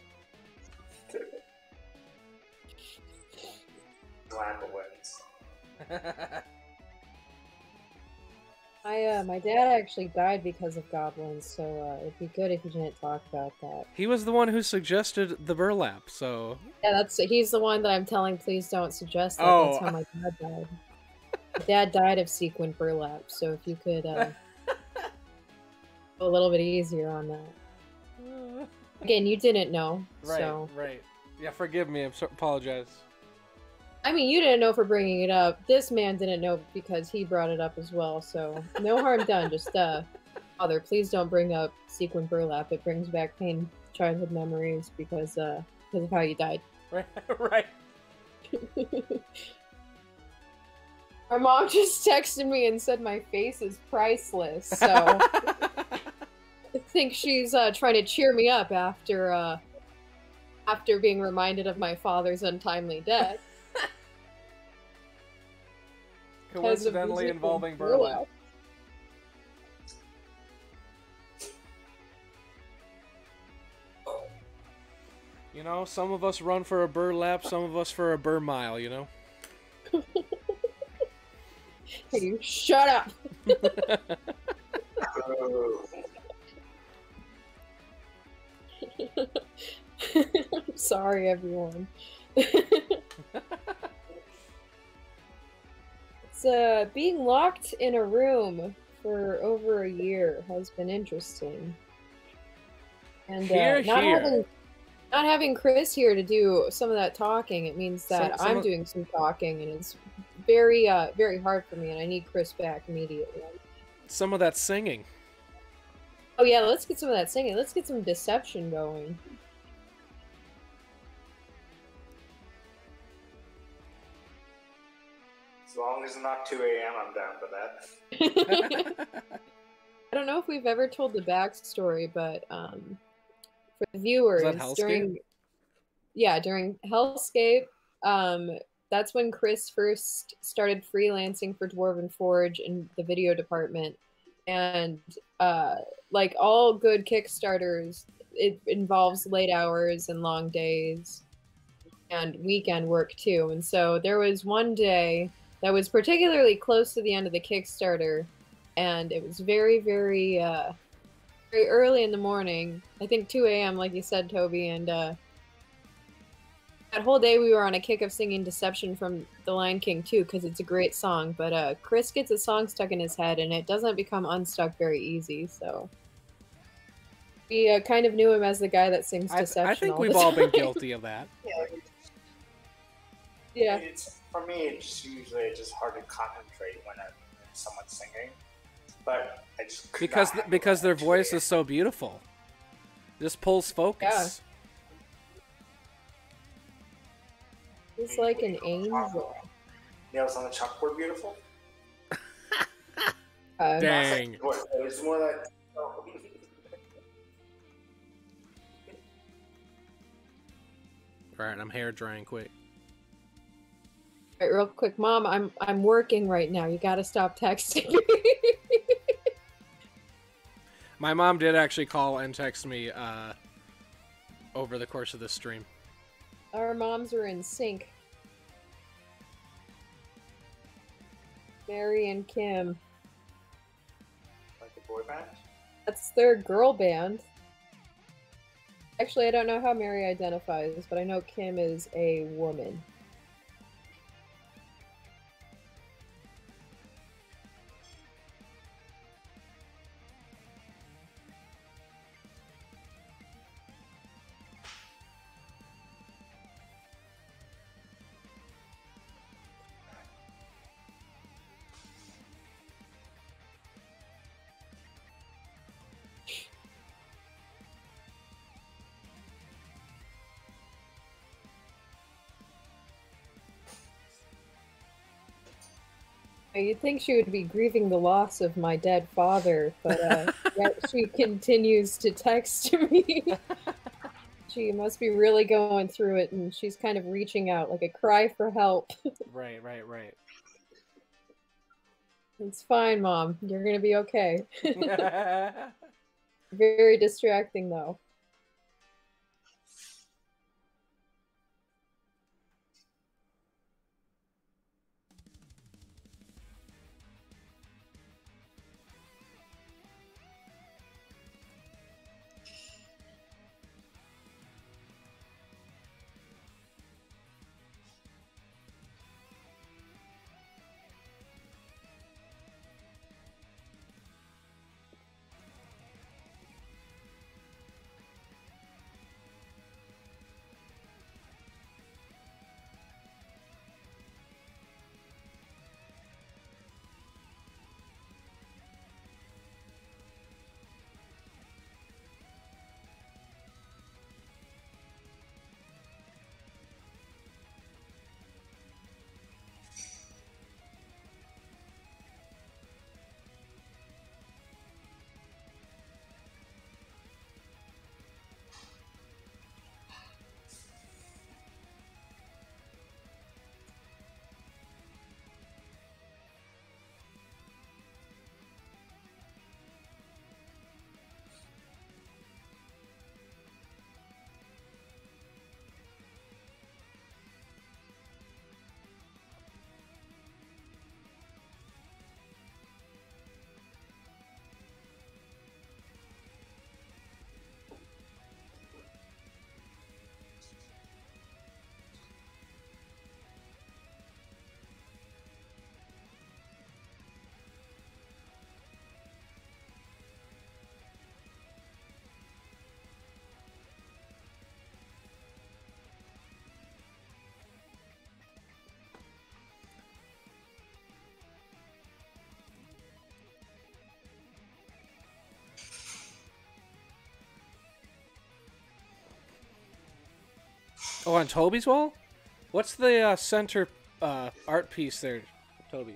S3: Glamblins.
S2: My dad actually died because of goblins, so it'd be good if you didn't talk about that.
S1: He was the one who suggested the burlap, so...
S2: Yeah, he's the one that I'm telling please don't suggest that.
S1: Oh.
S2: That's how my dad died. My dad died of sequin burlap, so if you could go a little bit easier on that. Again, you didn't know,
S1: Right,
S2: so...
S1: right. Yeah, forgive me, apologize.
S2: I mean, you didn't know for bringing it up. This man didn't know because he brought it up as well, so no harm done. Just, Father, please don't bring up sequin burlap. It brings back pain childhood memories because of how you died.
S1: Right, right.
S2: Our mom just texted me and said my face is priceless, so I think she's trying to cheer me up after being reminded of my father's untimely death.
S1: Coincidentally involving burlap. You know, some of us run for a burlap, some of us for a burr mile, you know?
S2: Hey, you shut up! I'm sorry, everyone. Being locked in a room for over a year has been interesting. And not having Chris here to do some of that talking, it means that I'm doing some talking, and it's very, very hard for me, and I need Chris back immediately.
S1: Some of that singing.
S2: Oh yeah, let's get some of that singing. Let's get some deception going.
S3: As long as it's not 2 a.m., I'm down for that.
S2: I don't know if we've ever told the backstory, but for the viewers, during Hellscape, that's when Chris first started freelancing for Dwarven Forge in the video department, and like all good Kickstarters, it involves late hours and long days and weekend work too. And so there was one day that was particularly close to the end of the Kickstarter, and it was very, very, very early in the morning. I think 2 a.m., like you said, Toby, and that whole day we were on a kick of singing Deception from The Lion King too, because it's a great song, but Chris gets a song stuck in his head, and it doesn't become unstuck very easy, so... We kind of knew him as the guy that sings Deception.
S1: I think we've all been guilty of that.
S2: Yeah.
S3: For me, it's usually just hard to concentrate when someone's singing. But I just
S1: because their voice is so beautiful. Just pulls focus.
S2: Yeah. He's like an angel.
S3: Nails on the chalkboard beautiful?
S1: Dang.
S3: It's more like...
S1: Alright, I'm hair drying quick.
S2: Alright, real quick, Mom, I'm working right now. You gotta stop texting me.
S1: My mom did actually call and text me over the course of this stream.
S2: Our moms are in sync. Mary and Kim.
S3: Like a boy band?
S2: That's their girl band. Actually, I don't know how Mary identifies, but I know Kim is a woman. You'd think she would be grieving the loss of my dead father, but yet she continues to text me. She must be really going through it, and she's kind of reaching out like a cry for help.
S1: Right.
S2: It's fine, Mom. You're gonna be okay. Very distracting, though.
S1: Oh, on Toby's wall? What's the center art piece there, Toby?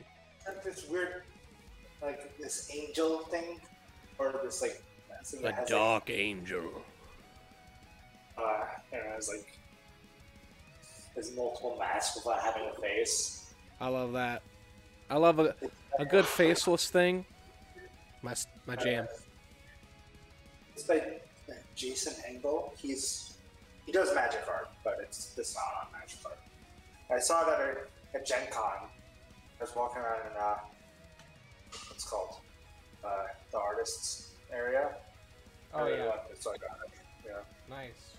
S3: This weird, like this angel thing, or this like thing that has
S1: dark angel.
S3: and it has like there's multiple masks without having a face.
S1: I love that. I love a good faceless thing. My jam.
S3: It's by Jason Engel. He does magic art, but it's not on magic art. I saw that at Gen Con. I was walking around in what's it called the artists area.
S1: Oh,
S3: I really
S1: yeah.
S3: liked it, so I got it. Yeah.
S1: Nice.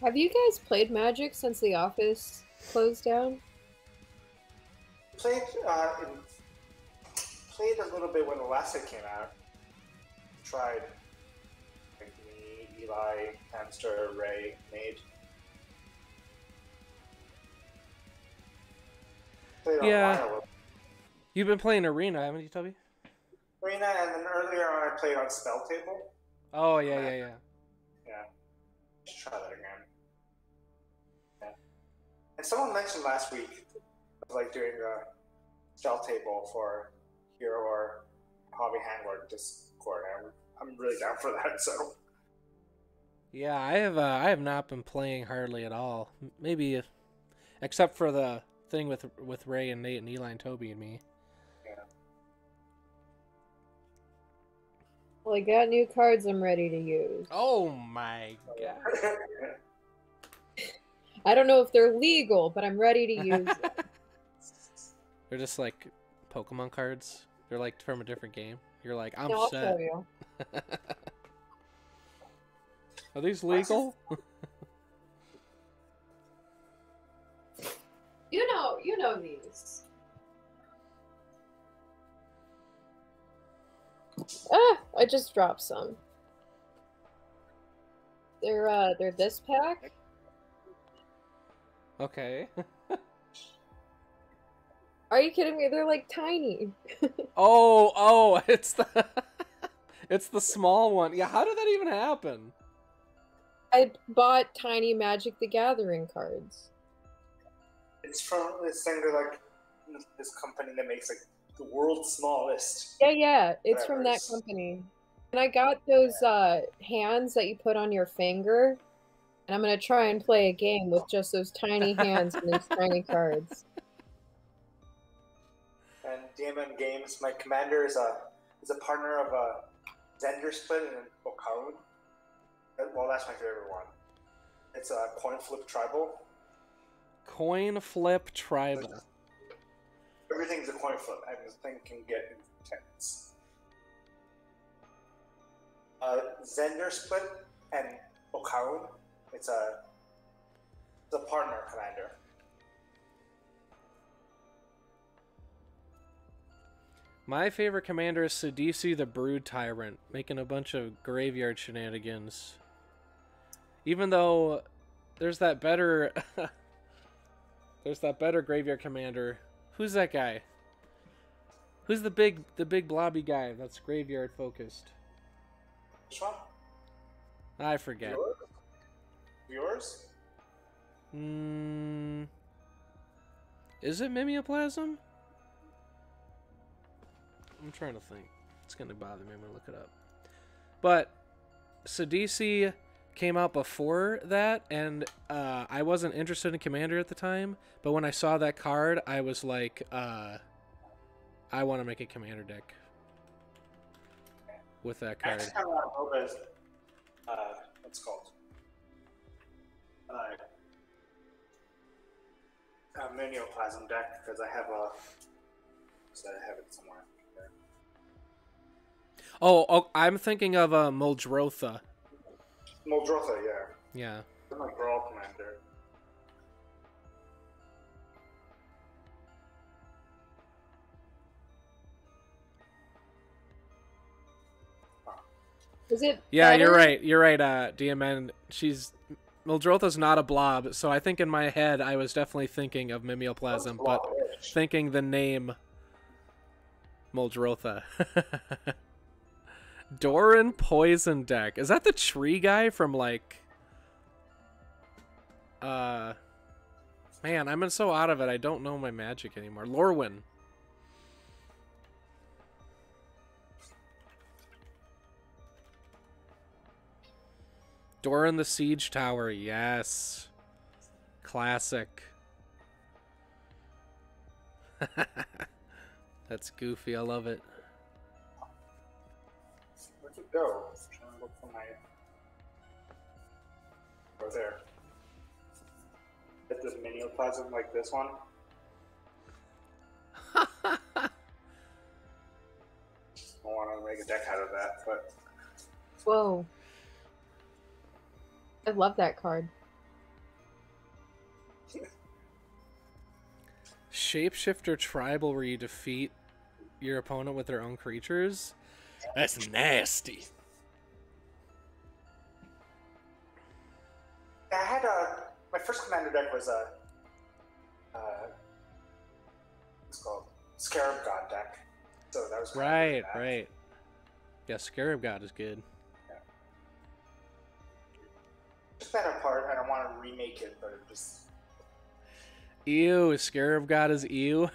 S2: Have you guys played Magic since the office closed down?
S3: Played a little bit when the last set came out. Tried like me, Eli, Hamster, Ray, Nate. Played
S1: Yeah.
S3: online a little.
S1: You've been playing Arena, haven't you, Toby?
S3: Arena, and then earlier on I played on Spell Table.
S1: Oh, yeah.
S3: Yeah. Should try that again. Yeah. And someone mentioned last week, like doing a Spell Table for Hero or Hobby Hang or Discord. I'm really down for that. So.
S1: Yeah, I have not been playing hardly at all. Maybe, except for the thing with Ray and Nate and Eli and Toby and me.
S3: Yeah.
S2: Well, I got new cards I'm ready to use.
S1: Oh my god.
S2: I don't know if they're legal, but I'm ready to use them.
S1: They're just like Pokemon cards. They're like from a different game. You're like, I'm
S2: No, I'll
S1: set.
S2: show you.
S1: Are these legal?
S2: You know these. I just dropped some. They're this pack.
S1: Okay.
S2: Are you kidding me? They're like tiny.
S1: Oh, it's the it's the small one. Yeah, how did that even happen?
S2: I bought tiny Magic the Gathering cards.
S3: It's from this thing that like this company that makes like the world's smallest.
S2: Yeah, it's from that
S3: Whatever.
S2: company. And I got those hands that you put on your finger, and I'm gonna try and play a game with just those tiny hands and these tiny cards.
S3: And DMM Games, my commander is a partner of a Zender Split and Okaun. Well, that's my favorite one. It's a coin flip tribal.
S1: Coin flip tribal.
S3: Everything's a coin flip, and this thing can get intense. Zender Split and Okaun. It's a partner commander.
S1: My favorite commander is Sidisi the Brood Tyrant, making a bunch of graveyard shenanigans. Even though there's that better graveyard commander. Who's that guy? Who's the big blobby guy that's graveyard focused?
S3: Which one?
S1: I forget.
S3: Yours?
S1: Is it Mimeoplasm? I'm trying to think. It's gonna bother me. I'm gonna look it up. But Sidisi came out before that, and I wasn't interested in Commander at the time. But when I saw that card, I was like, I want to make a Commander deck with that card.
S3: I kind of want to build as what's it called a Minioplasm deck because I have a. So I have it somewhere.
S1: Oh, I'm thinking of Muldrotha.
S3: Muldrotha, yeah.
S1: Yeah.
S3: I'm a Brawl commander.
S2: Is it?
S1: Yeah,
S2: better?
S1: you're right. You're right, DMN. Muldrotha's not a blob, so I think in my head I was definitely thinking of Mimeoplasm, but thinking the name Muldrotha. Doran Poison Deck. Is that the tree guy from like man, I'm so out of it I don't know my Magic anymore. Lorwyn. Doran the Siege Tower, yes. Classic. That's goofy, I love it.
S3: Where'd it go? I'm trying to look for my. Oh, there. Get this Minioplasm like this one. I want to make a deck out of that, but.
S2: Whoa. I love that card.
S1: Shapeshifter Tribal, where you defeat your opponent with their own creatures. That's nasty.
S3: I had my first commander deck was it's called Scarab God deck. So that was
S1: Right. Yeah, Scarab God is good.
S3: Just that apart, I don't want to remake it, but it just.
S1: Ew, Scarab God is ew.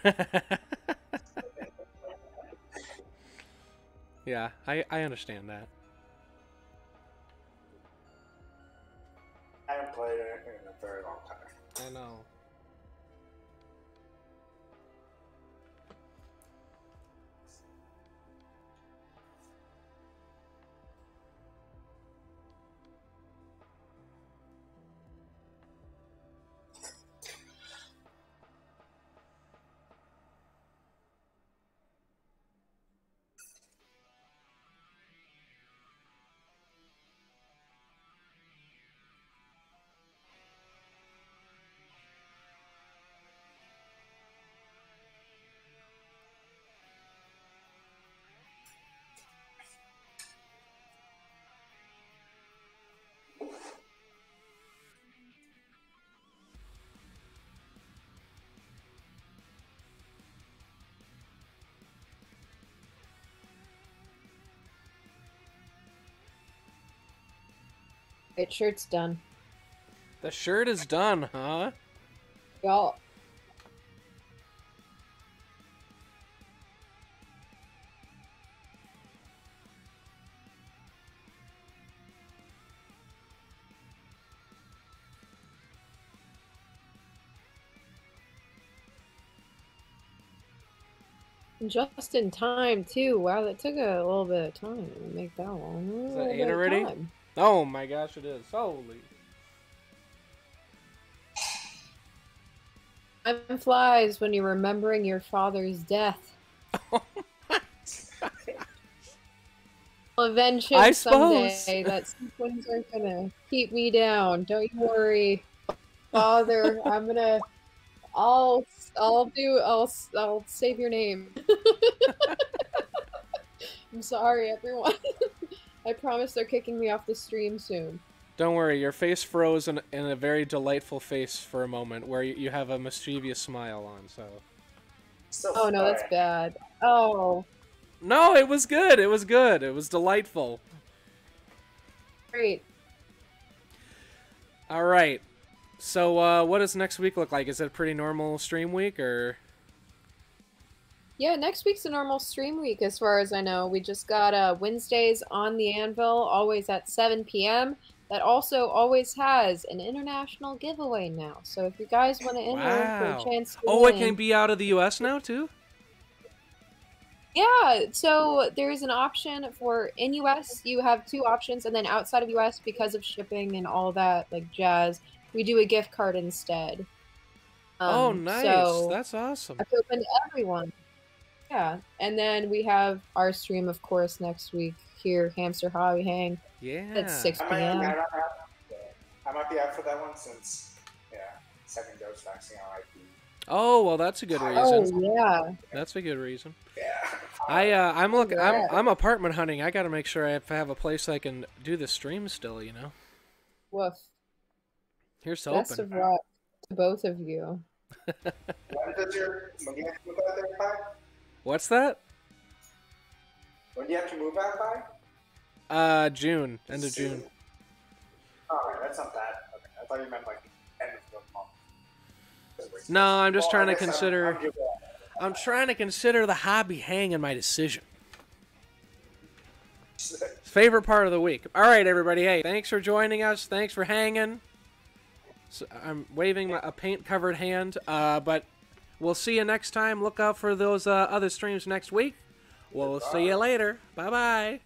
S1: Yeah, I understand that.
S3: I haven't played it in a very long time.
S1: I know.
S2: Right, shirt's done.
S1: The shirt is done, huh?
S2: Y'all. Just in time too. Wow, that took a little bit of time to make that one.
S1: Is that 8 already? Oh my gosh, it is. Holy.
S2: Time flies when you're remembering your father's death. I'll avenge him
S1: I suppose.
S2: someday. That sequins are gonna keep me down. Don't you worry, Father. I'll save your name. I'm sorry, everyone. I promise they're kicking me off the stream soon.
S1: Don't worry, your face froze in a very delightful face for a moment, where you have a mischievous smile on. So.
S2: Oh no, that's bad. Oh.
S1: No, it was good. It was good. It was delightful.
S2: Great.
S1: All right. So, what does next week look like? Is it a pretty normal stream week, or?
S2: Yeah, next week's a normal stream week, as far as I know. We just got Wednesdays on the Anvil, always at 7 p.m. That also always has an international giveaway now. So if you guys want to enter for a chance to win,
S1: it can be out of the U.S. now, too?
S2: Yeah, so there's an option for in US, you have 2 options, and then outside of US, because of shipping and all that, like jazz, we do a gift card instead.
S1: Oh, nice.
S2: So
S1: that's awesome.
S2: it's open to everyone. Yeah, and then we have our stream, of course, next week here, Hamster Hobby Hang.
S1: Yeah.
S2: At 6 p.m.
S3: I might be out for that one since, second dose vaccine might be.
S1: Oh, well, that's a good reason.
S2: Oh, yeah.
S1: That's a good reason.
S3: Yeah.
S1: I'm apartment hunting. I got to make sure I have a place I can do the stream still, you know.
S2: Woof.
S1: Here's
S2: Best
S1: hoping.
S2: of luck to both of you.
S3: When do you have to move out there by?
S1: What's that?
S3: When do you have to move out by?
S1: June. End of June.
S3: Oh, that's not bad. Okay. I thought you meant like end of the month.
S1: No, I'm just trying to consider. I'm trying to consider the hobby hang in my decision. Favorite part of the week. All right, everybody. Hey, thanks for joining us. Thanks for hanging. So I'm waving a paint-covered hand. But we'll see you next time. Look out for those other streams next week. We'll see you later. Bye-bye.